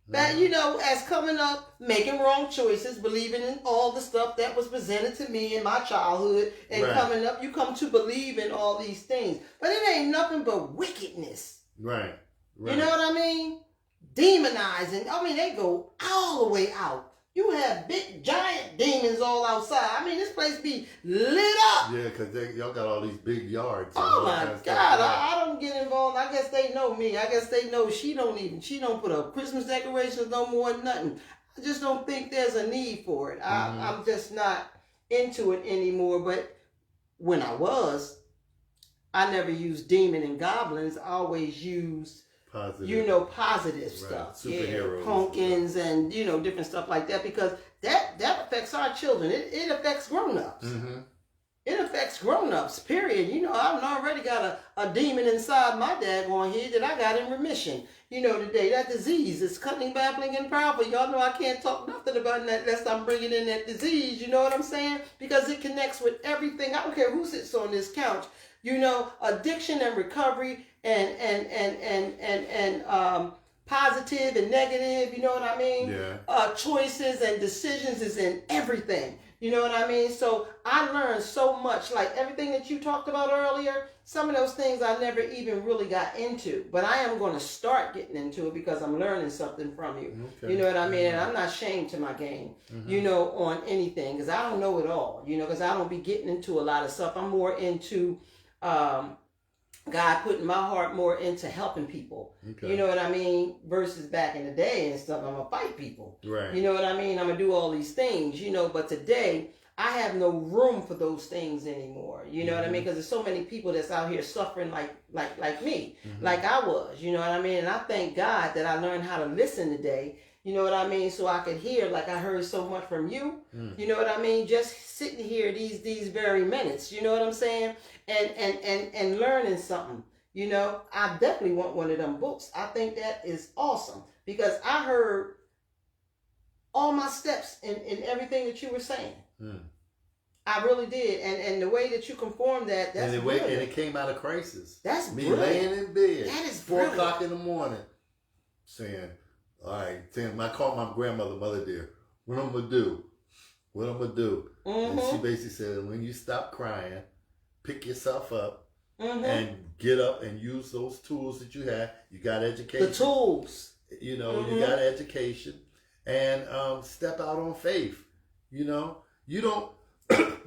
That, you know, as coming up, making wrong choices, believing in all the stuff that was presented to me in my childhood, and Right. coming up, you come to believe in all these things. But it ain't nothing but wickedness. Right. You know what I mean? Demonizing. I mean, they go all the way out. You have big, giant demons all outside. I mean, this place be lit up. Yeah, because y'all got all these big yards. and Oh all my that kind of God, stuff. I don't get involved. I guess they know me. I guess they know she don't put up Christmas decorations no more, nothing. I just don't think there's a need for it. I'm just not into it anymore. But when I was, I never used demon and goblins. I always used, Positive. you know, positive Right. stuff. Superheroes. Yeah, pumpkins and, you know, different stuff like that, because that affects our children. It affects grown-ups. Mm-hmm. It affects grown-ups, period. You know, I've already got a demon inside my daggone head that I got in remission. You know, today, that disease is cunning, babbling, and powerful. Y'all know I can't talk nothing about that unless I'm bringing in that disease. You know what I'm saying? Because it connects with everything. I don't care who sits on this couch. You know, addiction and recovery and positive and negative. You know what I mean? Yeah. Choices and decisions is in everything. You know what I mean? So I learned so much, like everything that you talked about earlier. Some of those things I never even really got into, but I am going to start getting into it because I'm learning something from you. Okay. You know what I mean? And I'm not ashamed to my game, you know, on anything, because I don't know it all, you know, because I don't be getting into a lot of stuff. I'm more into God putting my heart more into helping people. Okay. You know what I mean? Versus back in the day and stuff, I'm going to fight people. Right. You know what I mean? I'm going to do all these things, you know, but today I have no room for those things anymore. You know what I mean? Because there's so many people that's out here suffering like me, like I was, you know what I mean? And I thank God that I learned how to listen today. You know what I mean? So I could hear, like I heard so much from you. You know what I mean? Just sitting here these very minutes. You know what I'm saying? And learning something. You know, I definitely want one of them books. I think that is awesome because I heard all my steps in everything that you were saying. I really did, and the way that you conformed that's and brilliant. And it came out of crisis. That's me brilliant. laying in bed. That is 4 brilliant. o'clock in the morning, saying, "All right, I called my grandmother, Mother dear. What I'm gonna do? What I'm gonna do?" And she basically said, "When you stop crying, pick yourself up and get up and use those tools that you have. You got education. The tools. You know, you got education, and step out on faith. You know, you don't."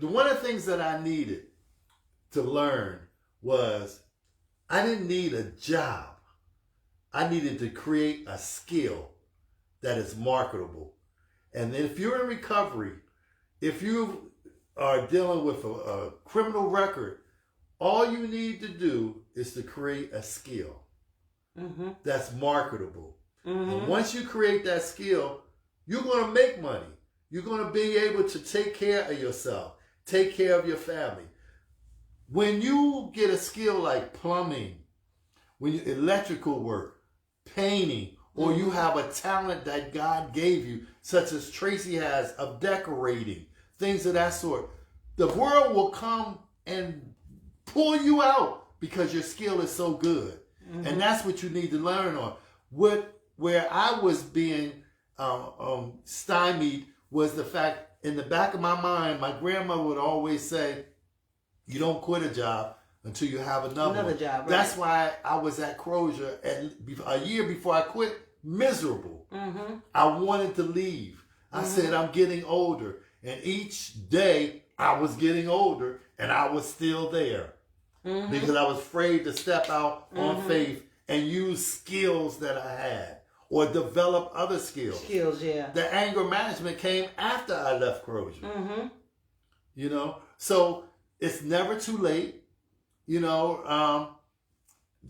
One of the things that I needed to learn was I didn't need a job. I needed to create a skill that is marketable. And if you're in recovery, if you are dealing with a criminal record, all you need to do is to create a skill that's marketable. And once you create that skill, you're going to make money. You're going to be able to take care of yourself, take care of your family. When you get a skill like plumbing, when you, electrical work, painting, or you have a talent that God gave you, such as Tracy has, of decorating, things of that sort, the world will come and pull you out because your skill is so good. And that's what you need to learn on. Where I was being stymied was the fact, in the back of my mind, my grandmother would always say, you don't quit a job until you have another one. job. Right. That's why I was at Crozier a year before I quit, miserable. I wanted to leave. I said, I'm getting older. And each day I was getting older and I was still there. Because I was afraid to step out on faith and use skills that I had. Or develop other skills. Yeah. The anger management came after I left Crozier. You know? So it's never too late. You know,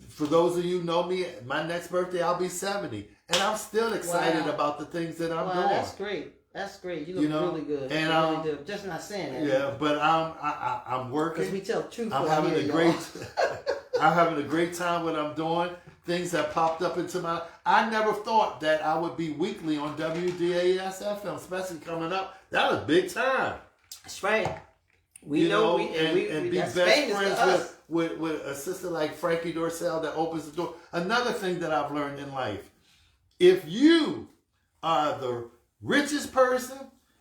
for those of you who know me, my next birthday I'll be 70. And I'm still excited about the things that I'm doing. That's great. That's great. You look really good. And you really do. Just not saying that. Yeah, but I'm working. Because we tell truth. I'm having a great I'm having a great time what I'm doing. Things have popped up into my... I never thought that I would be weekly on WDAS FM, especially coming up. That was big time. That's right. We you know, and be that's best famous friends with a sister like Frankie Dorsell that opens the door. Another thing that I've learned in life, if you are the richest person,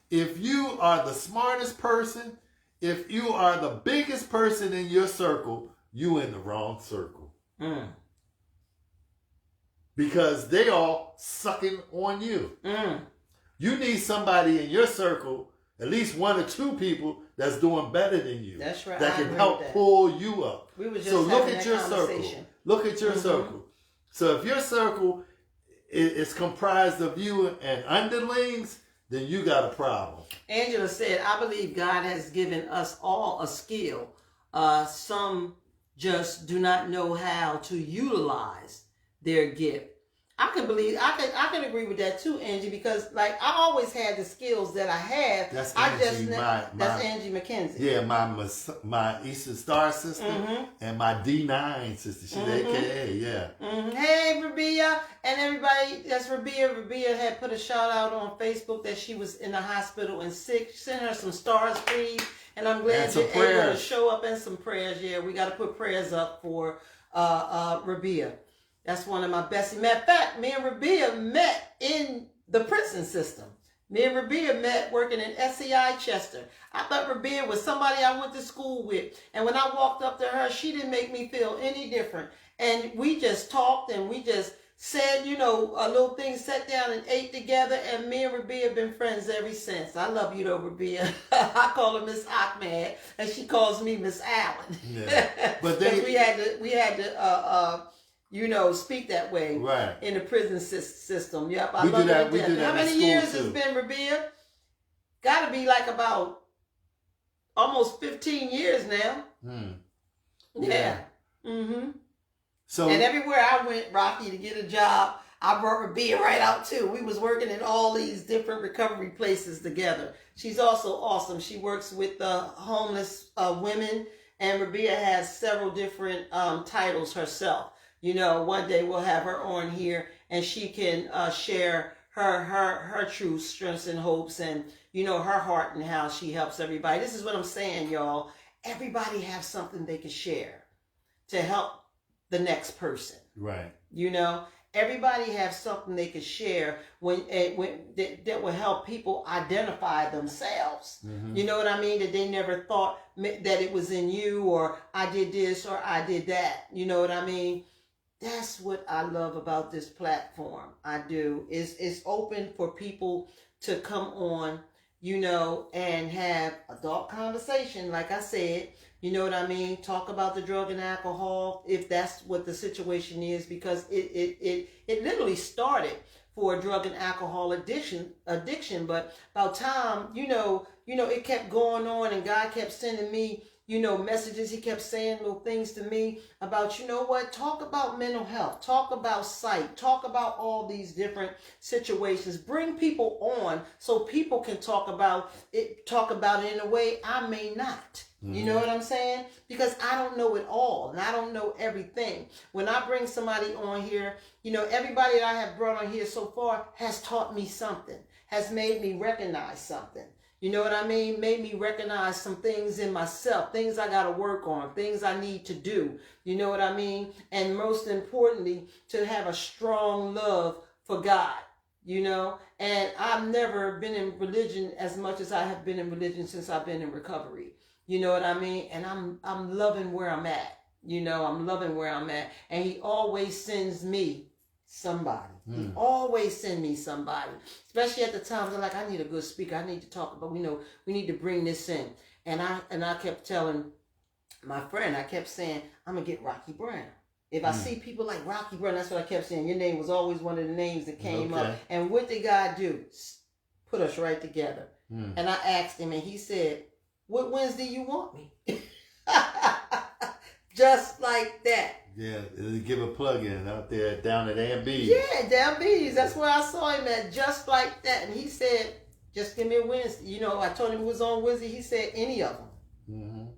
if you are the smartest person, if you are the biggest person in your circle, you in the wrong circle. Mm. Because they all sucking on you. Mm. You need somebody in your circle, at least one or two people that's doing better than you. That's right. That I can agree help with that. pull you up. We were just So look having at that your circle. conversation. Look at your Mhm. circle. So if your circle is comprised of you and underlings, then you got a problem. Angela said, I believe God has given us all a skill. Some just do not know how to utilize their gift. I can agree with that too, Angie, because like I always had the skills that I have. That's Angie, Angie, that's Angie McKenzie. Yeah, my Eastern Star sister and my D9 sister. She's AKA, yeah. Hey, Rabia, and everybody. That's Rabia. Rabia had put a shout out on Facebook that she was in the hospital and sick. Send her some stars, please. And I'm glad you're able to show up, and some prayers. Yeah, we got to put prayers up for Rabia. That's one of my besties. Matter of fact, me and Rabia met in the prison system. Me and Rabia met working in SEI Chester. I thought Rabia was somebody I went to school with. And when I walked up to her, she didn't make me feel any different. And we just talked and we just said, you know, a little thing, sat down and ate together. And me and Rabia have been friends ever since. I love you though, Rabia. I call her Miss Ahmed and she calls me Miss Allen. Yeah. But we had to you know, speak that way right in the prison system. Yep, I we love do that. it. We do that. How many in years school has too. been, Rabia? Got to be like about almost 15 years now. Yeah. Mm-hmm. So and everywhere I went, Rocky, to get a job, I brought Rabia right out too. We was working in all these different recovery places together. She's also awesome. She works with homeless women, and Rabia has several different titles herself. You know, one day we'll have her on here and she can share her true strengths and hopes and, you know, her heart and how she helps everybody. This is what I'm saying, y'all. Everybody has something they can share to help the next person. right. You know, everybody has something they can share when that will help people identify themselves. You know what I mean? That they never thought that it was in you, or I did this or I did that. You know what I mean? That's what I love about this platform. I do. It's open for people to come on, you know, and have adult conversation. Like I said, you know what I mean? Talk about the drug and alcohol if that's what the situation is, because it literally started for a drug and alcohol addiction. But about time, you know, it kept going on, and God kept sending me, you know, messages. He kept saying little things to me about, you know what, talk about mental health, talk about sight, talk about all these different situations, bring people on so people can talk about it in a way I may not. You know what I'm saying? Because I don't know it all and I don't know everything. When I bring somebody on here, you know, everybody that I have brought on here so far has taught me something, has made me recognize something. You know what I mean? Made me recognize some things in myself, things I got to work on, things I need to do. You know what I mean? And most importantly, to have a strong love for God, you know? And I've never been in religion as much as I have been in religion since I've been in recovery. You know what I mean? And I'm loving where I'm at. You know, I'm loving where I'm at. And he always sends me somebody. He always send me somebody, especially at the times I'm like, I need a good speaker. I need to talk about, you know, we need to bring this in. And I kept telling my friend, I kept saying, I'm gonna get Rocky Brown. If I see people like Rocky Brown, that's what I kept saying. Your name was always one of the names that came up. And what did God do? Put us right together. And I asked him, and he said, what Wednesday you want me? Just like that. Yeah, give a plug-in out there down at Ambees. Yeah, down Bees. That's where I saw him at, just like that. And he said, just give me a Wednesday. You know, I told him it was on Wednesday. He said, any of them.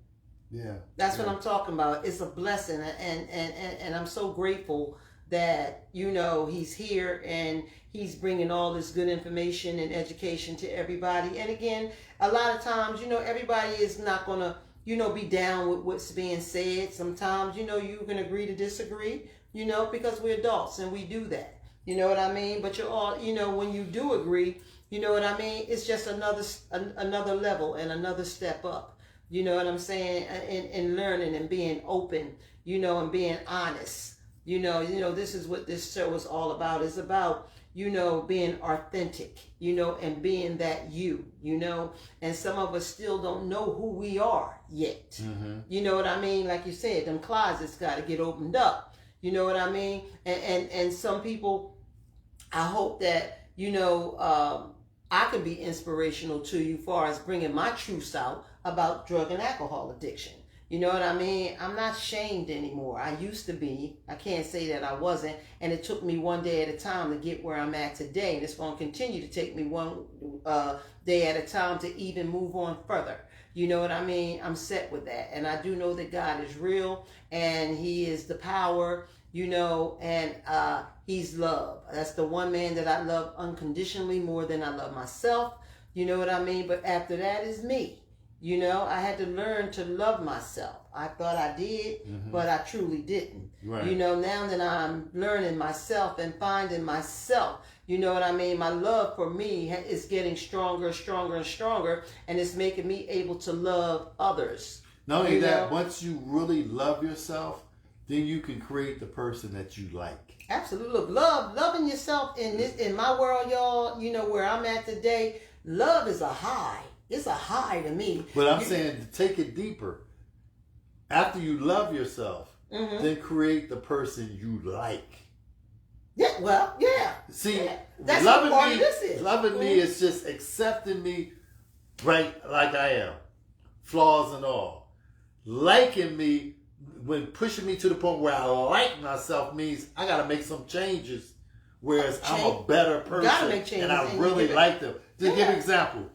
Yeah. That's what I'm talking about. It's a blessing. And I'm so grateful that, you know, he's here and he's bringing all this good information and education to everybody. And again, a lot of times, you know, everybody is not going to, you know, be down with what's being said. Sometimes, you know, you can agree to disagree, you know, because we're adults and we do that. You know what I mean? But you're all, when you do agree, you know what I mean? It's just another level and another step up. You know what I'm saying? In learning and being open, and being honest. This is what this show is all about. It's about, being authentic, and being that and some of us still don't know who we are yet. Mm-hmm. You know what I mean? Like you said, them closets got to get opened up. You know what I mean? And some people, I hope that, I can be inspirational to you as far as bringing my truths out about drug and alcohol addiction. You know what I mean? I'm not shamed anymore. I used to be. I can't say that I wasn't. And it took me one day at a time to get where I'm at today. And it's going to continue to take me one day at a time to even move on further. You know what I mean? I'm set with that. And I do know that God is real and He is the power, and He's love. That's the one man that I love unconditionally more than I love myself. You know what I mean? But after that is me. I had to learn to love myself. I thought I did, but I truly didn't. Right. Now that I'm learning myself and finding myself, you know what I mean? My love for me is getting stronger, stronger, and stronger, and it's making me able to love others. Not only that, once you really love yourself, then you can create the person that you like. Absolutely. Look, loving yourself in my world, y'all, where I'm at today, love is a high. It's a high to me. But I'm saying to take it deeper. After you love yourself, then create the person you like. Yeah, well, yeah. See, that's what part of this is. Loving me is just accepting me right like I am. Flaws and all. Liking me, when pushing me to the point where I like myself, means I got to make some changes. Whereas I'm a better person. Gotta make changes, and I really like them. To give an example.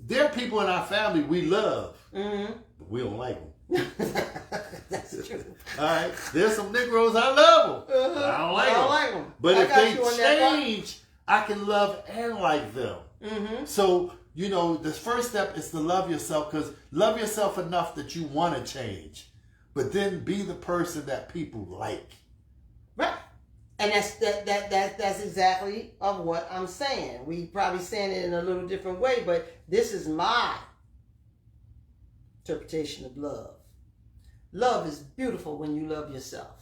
There are people in our family we love, but we don't like them. That's true. All right, there's some Negroes I love them, but I don't like them. But if they change, I can love and like them. So the first step is to love yourself, because love yourself enough that you want to change, but then be the person that people like. Right. And that's exactly of what I'm saying. We probably saying it in a little different way, but this is my interpretation of love. Love is beautiful when you love yourself.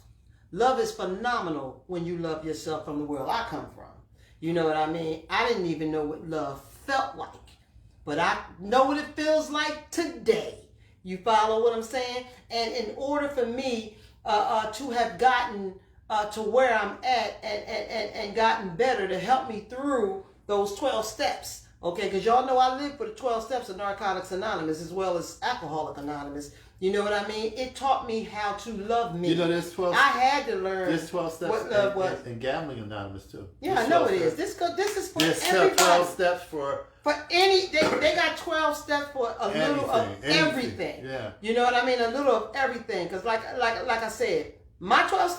Love is phenomenal when you love yourself from the world I come from. You know what I mean? I didn't even know what love felt like, but I know what it feels like today. You follow what I'm saying? And in order for me to have gotten to where I'm at and gotten better, to help me through those 12 steps. Okay, because y'all know I live for the 12 steps of Narcotics Anonymous as well as Alcoholic Anonymous. You know what I mean? It taught me how to love me. There's 12. I had to learn. There's 12 steps what love was. And Gambling Anonymous too. Yeah, I know it is. This is for there's everybody. 12 steps for any. They got 12 steps for a little of everything. Yeah. You know what I mean? A little of everything. Because like I said, my 12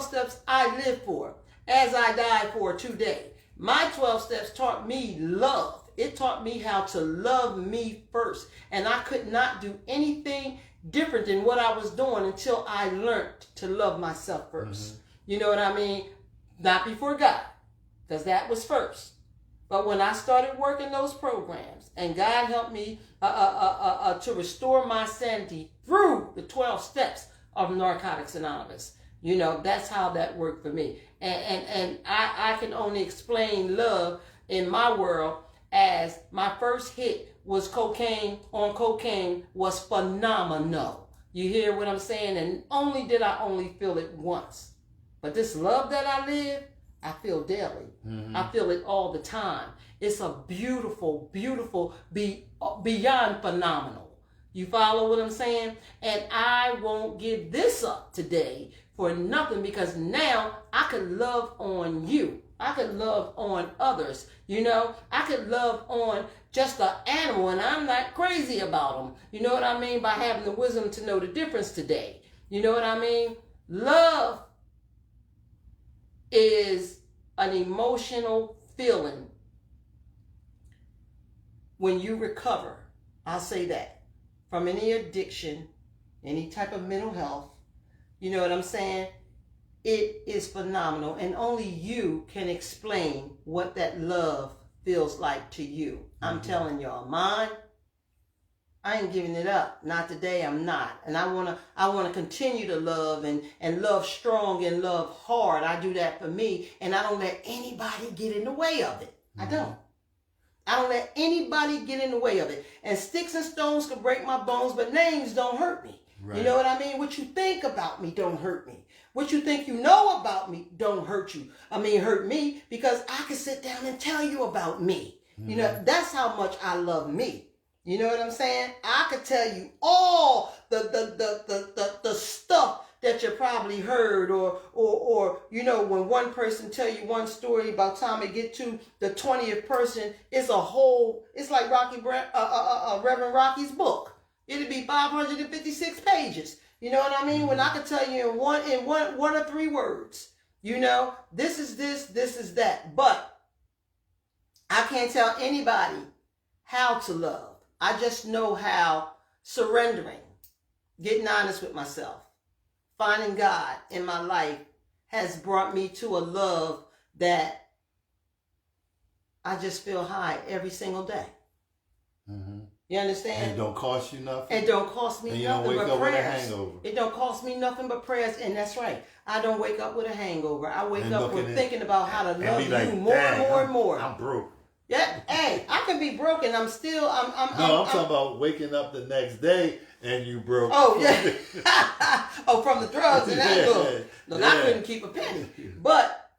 steps I live for, as I die for today. My 12 steps taught me love. It taught me how to love me first. And I could not do anything different than what I was doing until I learned to love myself first. You know what I mean? Not before God, because that was first. But when I started working those programs and God helped me to restore my sanity through the 12 steps of Narcotics Anonymous, that's how that worked for me. And I can only explain love in my world as my first hit was cocaine was phenomenal. You hear what I'm saying? And did I feel it once. But this love that I live, I feel daily. I feel it all the time. It's a beautiful, beautiful, beyond phenomenal. You follow what I'm saying? And I won't give this up today for nothing, because now I can love on you. I can love on others. I could love on just an animal, and I'm not crazy about them. You know what I mean? By having the wisdom to know the difference today. You know what I mean? Love is an emotional feeling when you recover. I'll say that. From any addiction, any type of mental health. You know what I'm saying? it is phenomenal, and only you can explain what that love feels like to you. I'm telling y'all, mine, I ain't giving it up. Not today, I'm not. And I wanna continue to love and love strong and love hard. I do that for me, and I don't let anybody get in the way of it. I don't. I don't let anybody get in the way of it. And sticks and stones can break my bones, but names don't hurt me. Right. You know what I mean? What you think about me don't hurt me. What you think you know about me don't hurt you. Hurt me, because I can sit down and tell you about me. You know, that's how much I love me. You know what I'm saying? I could tell you all the stuff that you probably heard, or you know, when one person tell you one story, about time it get to the 20th person, it's like Reverend Rocky's book. It'd be 556 pages. You know what I mean? When I could tell you in one or three words, you know, this is this, this is that. But I can't tell anybody how to love. I just know how surrendering, getting honest with myself, finding God in my life has brought me to a love that I just feel high every single day. Mm-hmm. You understand? And it don't cost you nothing. It don't cost me nothing but prayers. With a hangover. It don't cost me nothing but prayers, and that's right. I don't wake up with a hangover. I wake up with thinking about how to love you more and more and more. I'm broke. Yeah, hey, I can be broken. I'm talking about waking up the next day and you broke. Oh yeah. Oh, from the drugs and that. Look, I couldn't keep a penny. But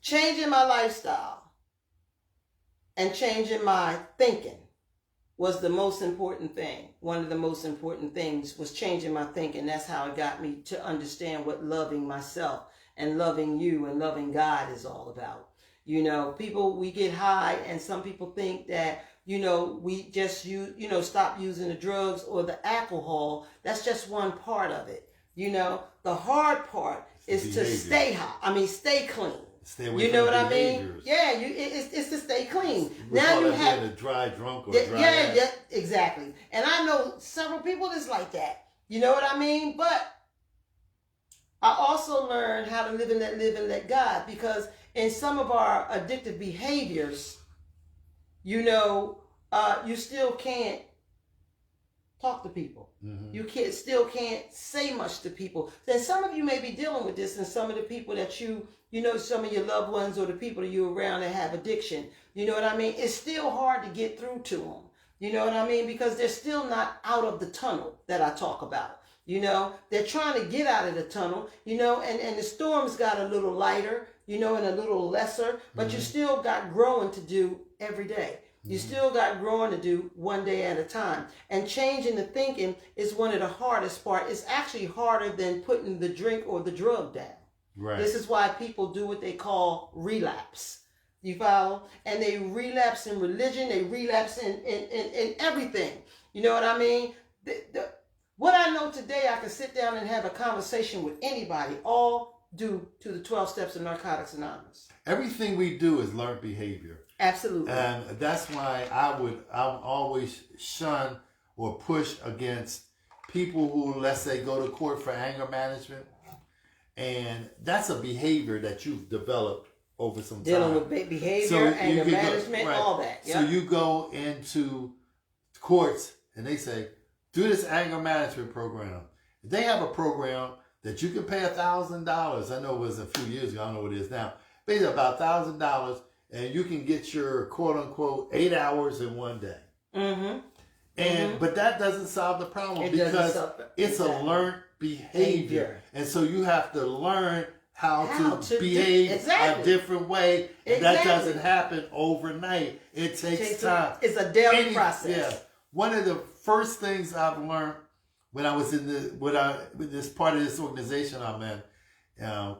changing my lifestyle and changing my thinking was the most important thing. One of the most important things was changing my thinking. That's how it got me to understand what loving myself and loving you and loving God is all about. You know, we get high, and some people think that, you know, we just stop using the drugs or the alcohol. That's just one part of it. You know, the hard part is to stay high. Stay clean. Stay away from the behaviors. Yeah, it's to stay clean. We now you have a dry drunk or dry ass. Yeah, exactly. And I know several people that's like that. You know what I mean? But I also learned how to live and let God, because in some of our addictive behaviors, you know, you still can't talk to people. Mm-hmm. You still can't say much to people. Then some of you may be dealing with this, and some of the people that you know, some of your loved ones or the people that you're around that have addiction, you know what I mean? It's still hard to get through to them. You know what I mean? Because they're still not out of the tunnel that I talk about. You know, they're trying to get out of the tunnel, you know, and the storms got a little lighter, you know, and a little lesser, but you still got growing to do every day. You still got growing to do one day at a time. And changing the thinking is one of the hardest part. It's actually harder than putting the drink or the drug down. Right. This is why people do what they call relapse. You follow? And they relapse in religion. They relapse in everything. You know what I mean? What I know today, I can sit down and have a conversation with anybody, all due to the 12 Steps of Narcotics Anonymous. Everything we do is learned behavior. Absolutely. And that's why I'm always shun or push against people who, let's say, go to court for anger management. And that's a behavior that you've developed over some time. Dealing with behavior, anger management, all that. Yep. So you go into courts and they say, do this anger management program. They have a program that you can pay $1,000. I know it was a few years ago. I don't know what it is now. Pay about $1,000 and you can get your quote unquote 8 hours in one day. Mm-hmm. But that doesn't solve the problem because it's a learned behavior. And so you have to learn how to behave a different way. And that doesn't happen overnight. It takes time. It's a daily process. Yeah. One of the first things I've learned when I was in with this part of this organization I'm in,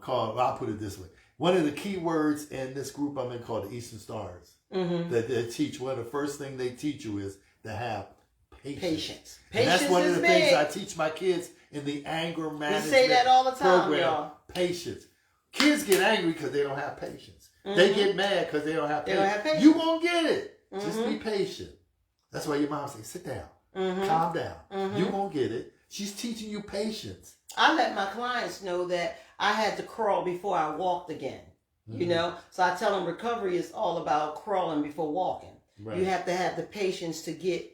called, I'll put it this way. One of the key words in this group I'm in called the Eastern Stars, that they teach, one of the first things they teach you is to have patience. And that's one of the things I teach my kids in the anger management we say that all the time, program. Y'all. Patience. Kids get angry because they don't have patience. They get mad because they don't have patience. You won't get it. Just be patient. That's why your mom says, sit down, calm down. You won't get it. She's teaching you patience. I let my clients know that I had to crawl before I walked again. You know, so I tell them recovery is all about crawling before walking. Right. You have to have the patience to get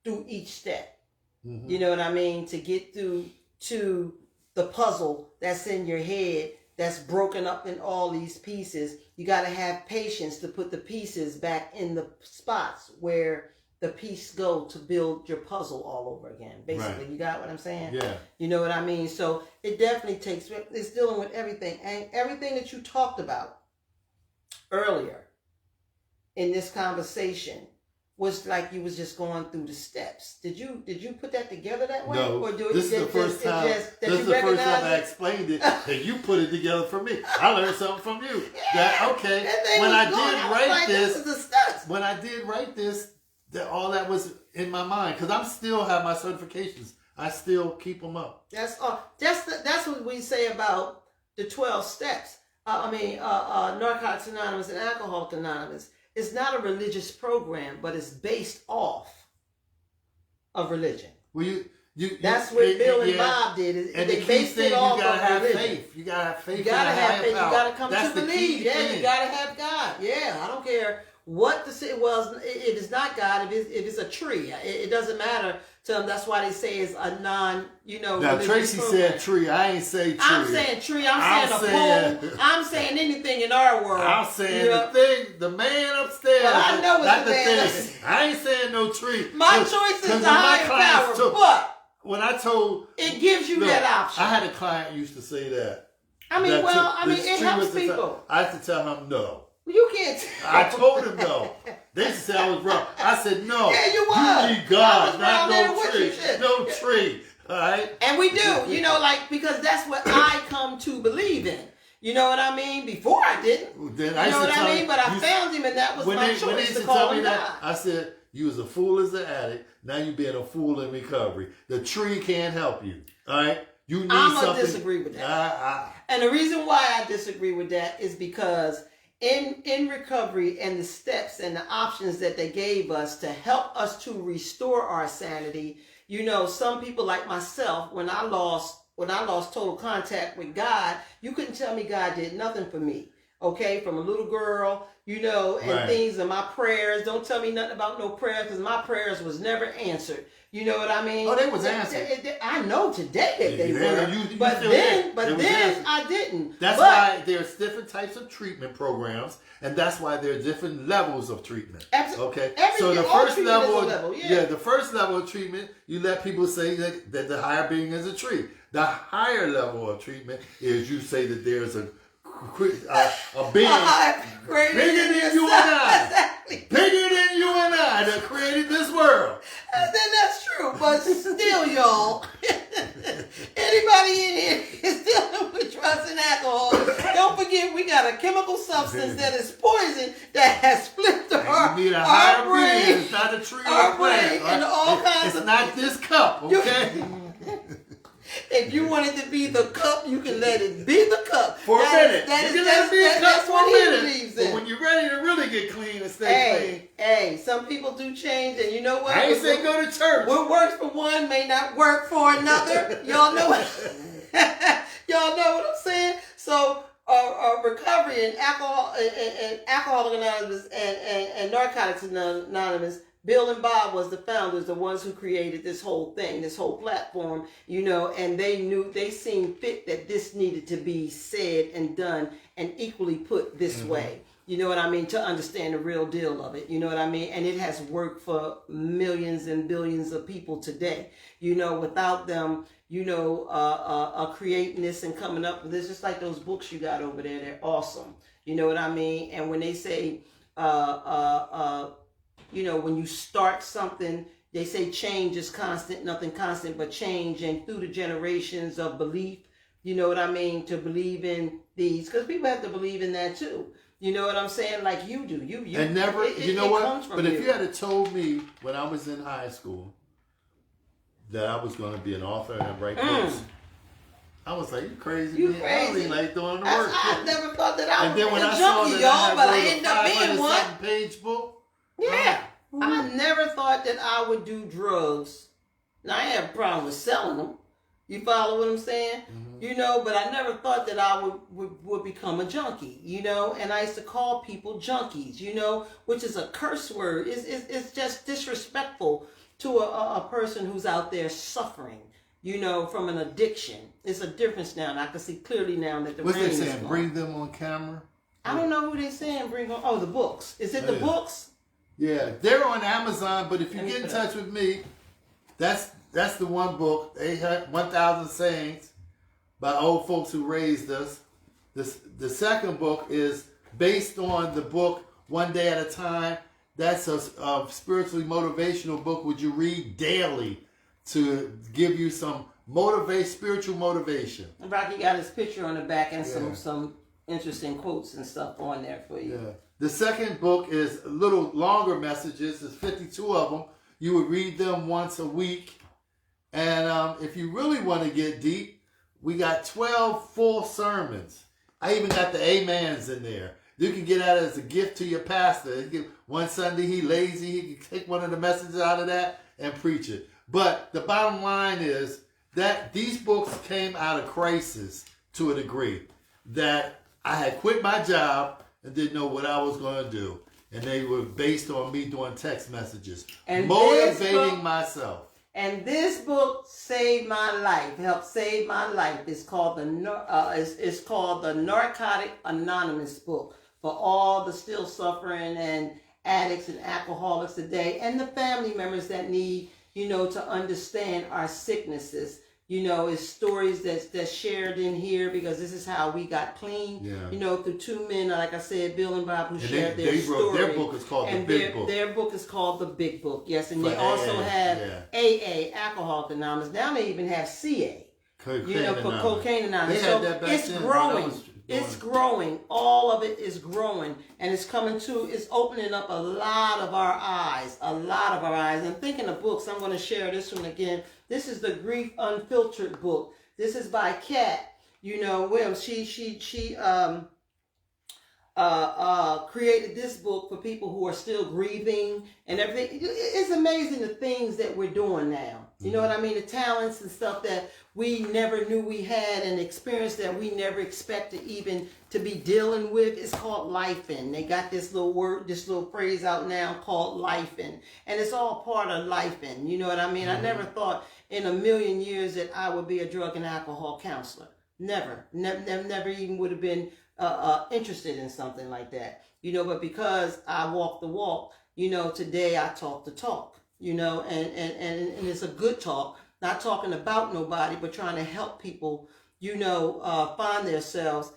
through each step. Mm-hmm. You know what I mean? To get through to the puzzle that's in your head that's broken up in all these pieces. You got to have patience to put the pieces back in the spots where the piece go to build your puzzle all over again. Basically, you got what I'm saying? Yeah. You know what I mean? So it definitely takes, it's dealing with everything. And everything that you talked about earlier in this conversation was like you was just going through the steps. Did you put that together that way? No, Or do this is the first time. This is the first time I explained it, and you put it together for me. I learned something from you. That okay. When I did write this, when I did write this, that all that was in my mind because I'm still have my certifications. I still keep them up. That's all. That's what we say about the 12 steps. Narcotics Anonymous and Alcoholics Anonymous. It's not a religious program, but it's based off of religion. Well, that's what Bill and Bob did. And they based it off you gotta of have religion. faith. You gotta have faith. You gotta have faith. You gotta come that's to believe. Yeah, thing. you gotta have God. Yeah, I don't care what the city was. It is not God. If it's a tree, it doesn't matter to them. That's why they say it's a non. Now Tracy said tree. I ain't say tree. I'm saying tree. I'm saying a pole. I'm saying anything in our world. I'm saying the thing. The man upstairs. Well, I know it's the man thing. I ain't saying no tree. My choice is the higher power, but when I told it gives you that option. I had a client used to say that. It helps people. I used to tell him no. You can't. I told him no. They used to say I was wrong. I said no. Yeah, you was. You need God, not no tree. No tree. All right. And we do, because that's what I come to believe in. You know what I mean? Before I didn't. Then you know what I mean? But I found him, and that was my choice. When they used to call him God. I said, you was a fool as an addict. Now you being a fool in recovery. The tree can't help you. All right. You need something. I'm gonna disagree with that. And the reason why I disagree with that is because in recovery and the steps and the options that they gave us to help us to restore our sanity, some people like myself, when I lost total contact with God, you couldn't tell me God did nothing for me. Okay, from a little girl, and things and my prayers. Don't tell me nothing about no prayers because my prayers was never answered. You know what I mean? Oh, they was answered. I know today that they were, but then I didn't. That's why there's different types of treatment programs, and that's why there are different levels of treatment. Absolutely. Okay. So the first level, the first level of treatment, you let people say that the higher being is a tree. The higher level of treatment is you say that there's a being bigger than you and I. Exactly. Bigger than you and I that created this world. And then that's true, but still, y'all, anybody in here is dealing with drugs and alcohol. Don't forget, we got a chemical substance that is poison that has flipped our brain. It's not a tree our or brain, and all kinds of. It's not this cup, okay? If you want it to be the cup, you can let it be the cup. For a minute. You can let it be a cup for a minute. Believes in. But when you're ready to really get clean and stay clean. Hey, some people do change, and you know what? I ain't say go to church. What works for one may not work for another. Y'all know what? Y'all know what I'm saying? So, recovery and Alcoholics Anonymous and Narcotics Anonymous. Bill and Bob was the founders, the ones who created this whole thing, this whole platform, and they seen fit that this needed to be said and done and equally put this way. You know what I mean? To understand the real deal of it. You know what I mean? And it has worked for millions and billions of people today. Without them, creating this and coming up with this, just like those books you got over there, they're awesome. You know what I mean? And when they say, when you start something, they say change is constant, nothing constant but change. And through the generations of belief, you know what I mean, to believe in these, because people have to believe in that too. You know what I'm saying? Like you do. You and never, you know what? But if you had have told me when I was in high school that I was going to be an author and write books, I was like, you crazy. You man. crazy. I was like doing the work. I never thought that I and was then when a I saw junkie, that y'all, but I I ended up being one. 500-something-page book. Yeah. I never thought that I would do drugs. Now, I have a problem with selling them. You follow what I'm saying? Mhm. You know, but I never thought that I would become a junkie, you know, and I used to call people junkies, you know, which is a curse word. It's just disrespectful to a person who's out there suffering, you know, from an addiction. It's a difference now, and I can see clearly now that the What's rain they is saying? gone. Bring them on camera? I don't know who they saying bring on. Oh, the books. Is it the Yeah. books? Yeah, they're on Amazon, but if you Let me get in put it touch with me, that's the one book. They had 1,000 Sayings by old folks who raised us. The second book is based on the book One Day at a Time. That's a spiritually motivational book which you read daily to give you some spiritual motivation. Rocky got his picture on the back and Yeah. some interesting quotes and stuff on there for you. Yeah. The second book is a little longer messages. There's 52 of them. You would read them once a week. And if you really want to get deep, we got 12 full sermons. I even got the amens in there. You can get that as a gift to your pastor. One Sunday he lazy, he can take one of the messages out of that and preach it. But the bottom line is that these books came out of crisis to a degree that I had quit my job and didn't know what I was going to do. And they were based on me doing text messages, And motivating myself. And this book saved my life, helped save my life. It's called it's called the Narcotic Anonymous book for all the still suffering and addicts and alcoholics today, and the family members that need, you know, to understand our sicknesses. You know, it's stories that's shared in here because this is how we got clean. Yeah. You know, through two men, like I said, Bill and Bob, who And shared they their wrote, story. their book is called And The Big Book. Their book is called The Big Book, yes. And For they also AA, have yeah. AA, Alcoholics Anonymous. Now they even have CA, you know, for Cocaine Anonymous. They had So that back it's then, growing. when I was It's doing growing. All of it is growing. And it's it's opening up a lot of our eyes. A lot of our eyes. And thinking of books, I'm going to share this one again. This is the Grief Unfiltered book. This is by Kat, you know, Williams. She created this book for people who are still grieving and everything. It's amazing the things that we're doing now. You know what I mean? The talents and stuff that we never knew we had and experience that we never expected even to be dealing with. It's called lifing. They got this little word, this little phrase out now called lifing. And it's all part of lifing. You know what I mean? I never thought in a million years that I would be a drug and alcohol counselor. Never even would have been interested in something like that, you know, but because I walk the walk, you know, today I talk the talk, you know, and it's a good talk, not talking about nobody, but trying to help people, you know, find themselves,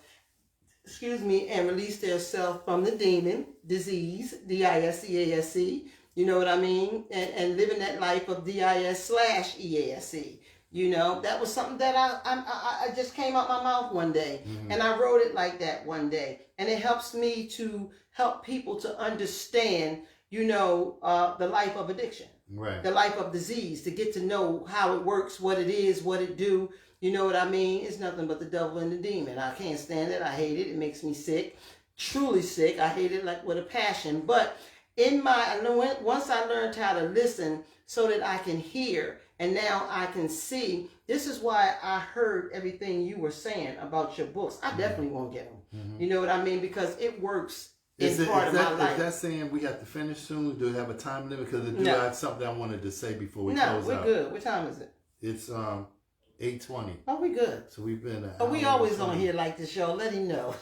and release themselves from the demon, disease, DISCASE, you know what I mean, and living that life of DIS/EASE. You know, that was something that I just came out my mouth one day. Mm-hmm. And I wrote it like that one day. And it helps me to help people to understand, you know, the life of addiction. Right. The life of disease, to get to know how it works, what it is, what it do. You know what I mean? It's nothing but the devil and the demon. I can't stand it. I hate it. It makes me sick. Truly sick. I hate it like with a passion. But once I learned how to listen so that I can hear, and now I can see. This is why I heard everything you were saying about your books. I definitely won't get them. Mm-hmm. You know what I mean? Because it works part of my life. Is that saying we have to finish soon? Do we have a time limit? Because I have something I wanted to say before we close out. No, we're good. What time is it? It's 8:20. Oh, we good. So we've been. We always on here like this, y'all. Let him know.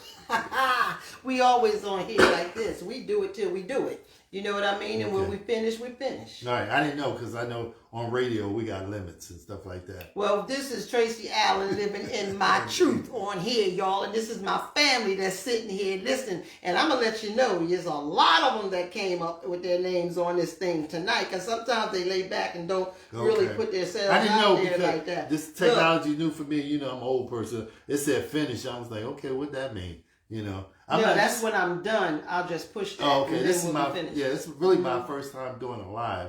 We always on here like this. We do it till we do it. You know what I mean? And when we finish, we finish. All right. I didn't know because I know on radio we got limits and stuff like that. Well, this is Tracy Allen living in my truth on here, y'all. And this is my family that's sitting here listening. And I'm going to let you know there's a lot of them that came up with their names on this thing tonight. Because sometimes they lay back and don't really put themselves out there like that. This technology new for me. You know, I'm an old person. It said finish. I was like, okay, what that mean? You know. That's when I'm done. I'll just push that. Oh, okay. This is finish. This is really my first time doing a live.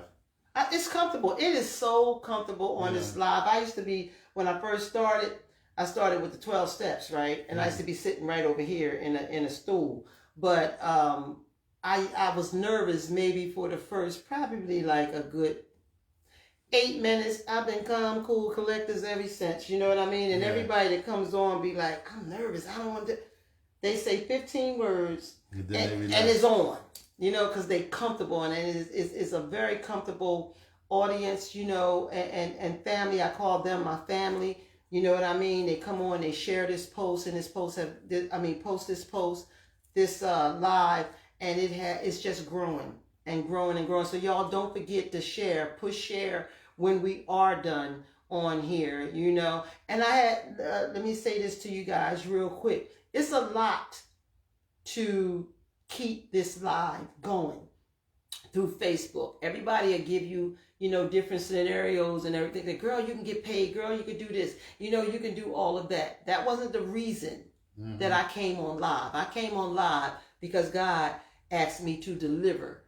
It's comfortable. It is so comfortable on this live. I used to be, when I first started, I started with the 12 steps, right? And I used to be sitting right over here in a stool. But I was nervous maybe for the first, probably like a good 8 minutes. I've been calm, cool, collectors ever since. You know what I mean? And Yeah. everybody that comes on be like, I'm nervous. I don't want to. They say 15 words And and it's on. You know, because they comfortable and it's a very comfortable audience. You know, and family. I call them my family. You know what I mean? They come on, they share this post, and this post post this live, and it's just growing and growing and growing. So y'all don't forget to share, push share when we are done on here, you know. And I had, let me say this to you guys real quick. It's a lot to keep this live going through Facebook. Everybody will give you, you know, different scenarios and everything. Like, girl, you can get paid. Girl, you can do this. You know, you can do all of that. That wasn't the reason that I came on live. I came on live because God asked me to deliver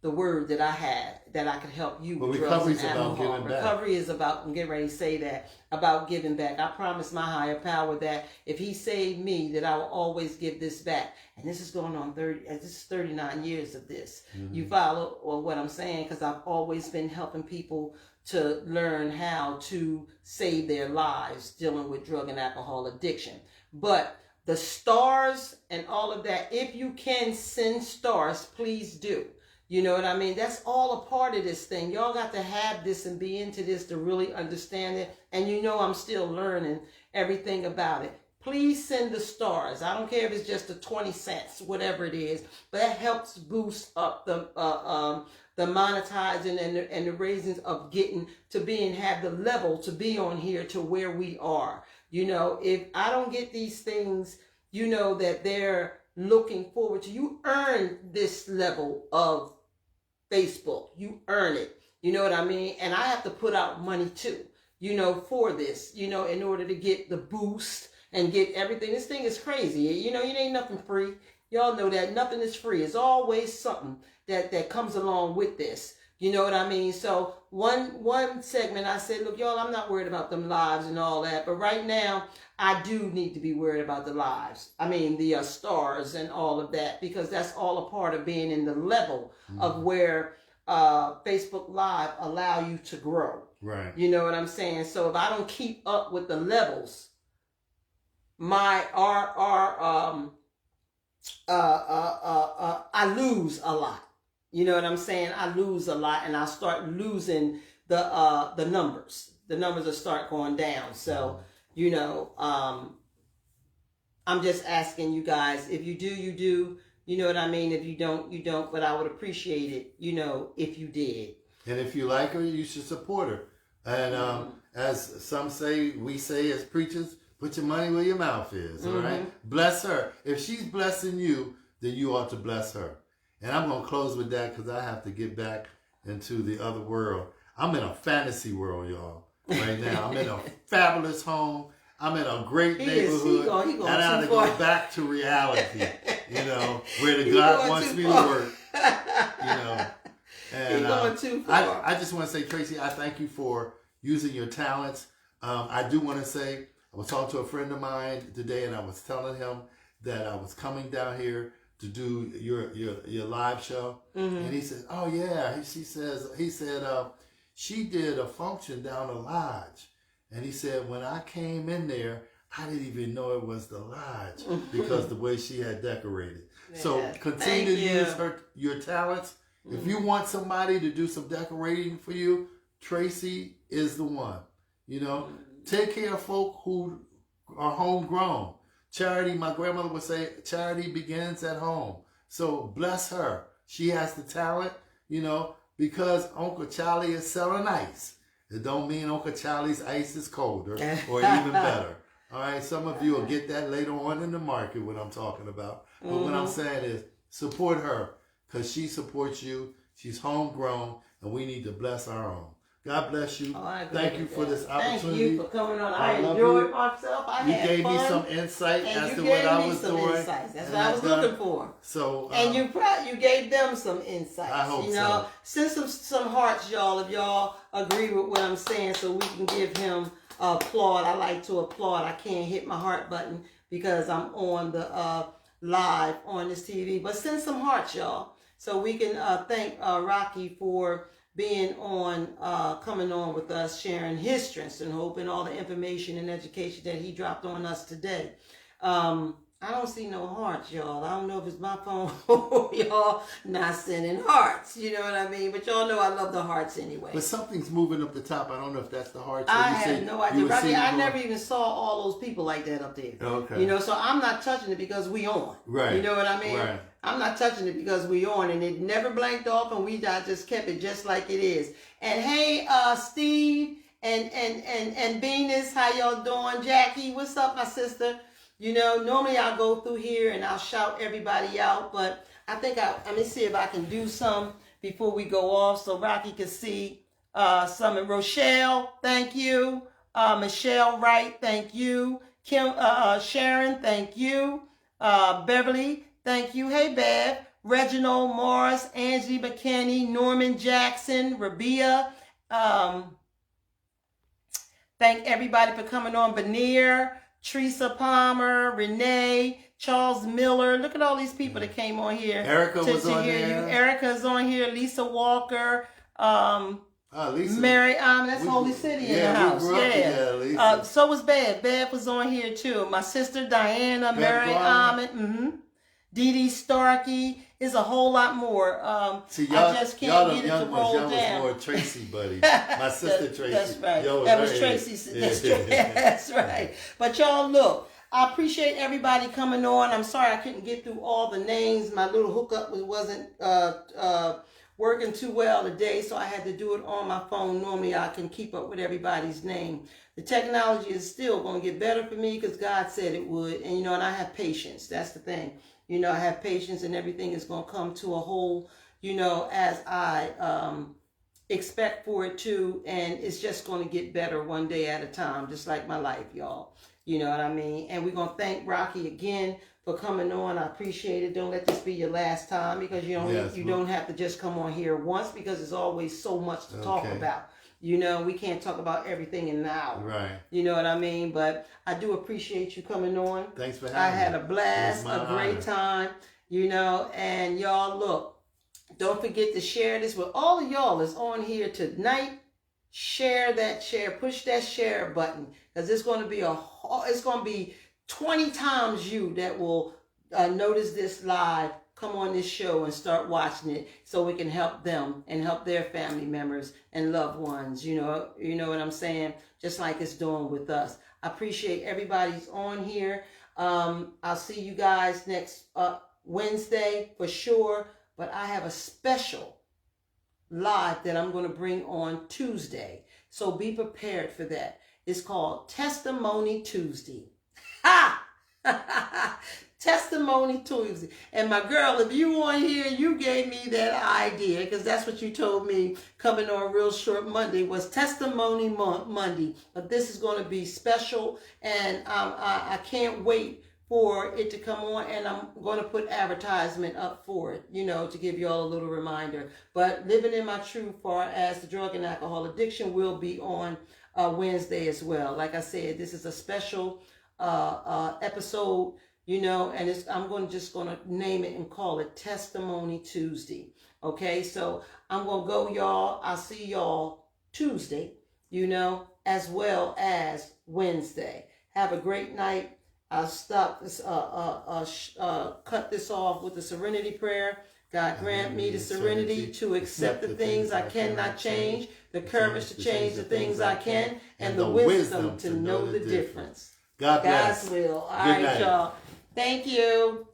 the word that I had that I could help you with drugs and alcohol. Recovery is about, I'm getting ready to say that, about giving back. I promised my higher power that if he saved me, that I will always give this back. And this is going on 39 years of this. You follow or what I'm saying? Because I've always been helping people to learn how to save their lives dealing with drug and alcohol addiction. But the stars and all of that, if you can send stars, please do. You know what I mean? That's all a part of this thing. Y'all got to have this and be into this to really understand it. And you know I'm still learning everything about it. Please send the stars. I don't care if it's just the 20 cents, whatever it is. But that helps boost up the monetizing and the raisings of getting to have the level to be on here to where we are. You know, if I don't get these things, you know that they're looking forward to. You earn this level of Facebook. You earn it. You know what I mean? And I have to put out money too, you know, for this, you know, in order to get the boost and get everything. This thing is crazy. You know, it ain't nothing free. Y'all know that nothing is free. It's always something that comes along with this. You know what I mean? So one segment I said, look, y'all, I'm not worried about them lives and all that. But right now, I do need to be worried about the lives. I mean, the stars and all of that, because that's all a part of being in the level of where Facebook Live allow you to grow. Right. You know what I'm saying? So if I don't keep up with the levels, I lose a lot. You know what I'm saying? I lose a lot, and I start losing the numbers. The numbers will start going down. So, you know, I'm just asking you guys, if you do, you do. You know what I mean? If you don't, you don't. But I would appreciate it, you know, if you did. And if you like her, you should support her. And as some say, we say as preachers, put your money where your mouth is, all right? Bless her. If she's blessing you, then you ought to bless her. And I'm going to close with that because I have to get back into the other world. I'm in a fantasy world, y'all, right now. I'm in a fabulous home. I'm in a great neighborhood. He going and I have to go back to reality, you know, where the God wants me to work, you know. And going too far. I just want to say, Tracy, I thank you for using your talents. I do want to say, I was talking to a friend of mine today, and I was telling him that I was coming down here to do your live show, and he said, "Oh yeah," he said she did a function down the lodge, and he said when I came in there, I didn't even know it was the lodge because the way she had decorated. Yeah. So continue to use your talents. If you want somebody to do some decorating for you, Tracy is the one. You know, take care of folk who are homegrown. Charity, my grandmother would say, charity begins at home. So bless her. She has the talent, you know, because Uncle Charlie is selling ice. It don't mean Uncle Charlie's ice is colder or even better. All right, some of you will get that later on in the market, what I'm talking about. But what I'm saying is support her because she supports you. She's homegrown, and we need to bless our own. God bless you. Thank you for this opportunity. Thank you for coming on. I enjoyed myself. I had gave fun. me some insight as to you what gave I me was some doing. Insights. That's what I was looking for. So and you gave them some insights. I hope you know, send some hearts, y'all, if y'all agree with what I'm saying, so we can give him applaud. I like to applaud. I can't hit my heart button because I'm on the live on this TV. But send some hearts, y'all, so we can thank Rocky for being on, coming on with us, sharing his strengths and hope and all the information and education that he dropped on us today. I don't see no hearts, y'all. I don't know if it's my phone or y'all not sending hearts. You know what I mean? But y'all know I love the hearts anyway. But something's moving up the top. I don't know if that's the hearts. I have no idea. Rocky, I never even saw all those people like that up there. Okay. You know, so I'm not touching it because we on. Right. You know what I mean? Right. I'm not touching it because we on, and it never blanked off, and I just kept it just like it is. And hey, Steve and Venus, how y'all doing? Jackie, what's up, my sister? You know, normally I'll go through here and I'll shout everybody out, but I think let me see if I can do some before we go off so Rocky can see some. Rochelle, thank you. Michelle Wright, thank you. Kim, Sharon, thank you. Beverly, thank you. Hey, Bev. Reginald Morris, Angie McKinney, Norman Jackson, Rabia. Thank everybody for coming on. Veneer, Teresa Palmer, Renee, Charles Miller. Look at all these people that came on here. Erica was on hear there. You. Erica's on here. Lisa Walker. Lisa. Mary, that's Holy City in the house. Lisa. So was Bev. Bev was on here too. My sister Diana, Mary Ahmed, Dee Dee Starkey. Is a whole lot more. See, y'all, I just can't get it to roll y'all down. was more Tracy, buddy. My sister Tracy. That's right. Yo, that was Tracy. That's right. But y'all, look, I appreciate everybody coming on. I'm sorry I couldn't get through all the names. My little hookup wasn't working too well today, so I had to do it on my phone. Normally I can keep up with everybody's name. The technology is still going to get better for me because God said it would. And, and I have patience. That's the thing. I have patience, and everything is going to come to a whole, as I expect for it to. And it's just going to get better one day at a time, just like my life, y'all. You know what I mean? And we're going to thank Rocky again for coming on. I appreciate it. Don't let this be your last time, because you don't have to just come on here once, because there's always so much to talk about. We can't talk about everything in an hour. Right. You know what I mean? But I do appreciate you coming on. Thanks for having me. I had a blast, a great time, and y'all, look, don't forget to share this with all of y'all that's on here tonight. Share, push that share button, because it's going to be 20 times you that will notice this live, come on this show and start watching it, so we can help them and help their family members and loved ones. You know what I'm saying? Just like it's doing with us. I appreciate everybody's on here. I'll see you guys next Wednesday for sure. But I have a special live that I'm going to bring on Tuesday. So be prepared for that. It's called Testimony Tuesday. Ha! Testimony Tuesday. And my girl, if you on here, you gave me that idea, because that's what you told me coming on Real Short Monday was Testimony Monday. But this is going to be special, and I can't wait for it to come on, and I'm going to put advertisement up for it, to give you all a little reminder. But Living in My Truth, far as the drug and alcohol addiction, will be on Wednesday as well. Like I said, this is a special episode, and I'm just going to name it and call it Testimony Tuesday. Okay, so I'm going to go, y'all. I'll see y'all Tuesday, as well as Wednesday. Have a great night. I'll stop this, cut this off with the serenity prayer. God grant me the serenity to accept the things I cannot change, the courage to change the things I can, and the wisdom to know the difference. God bless. God's will. All right, y'all. Thank you.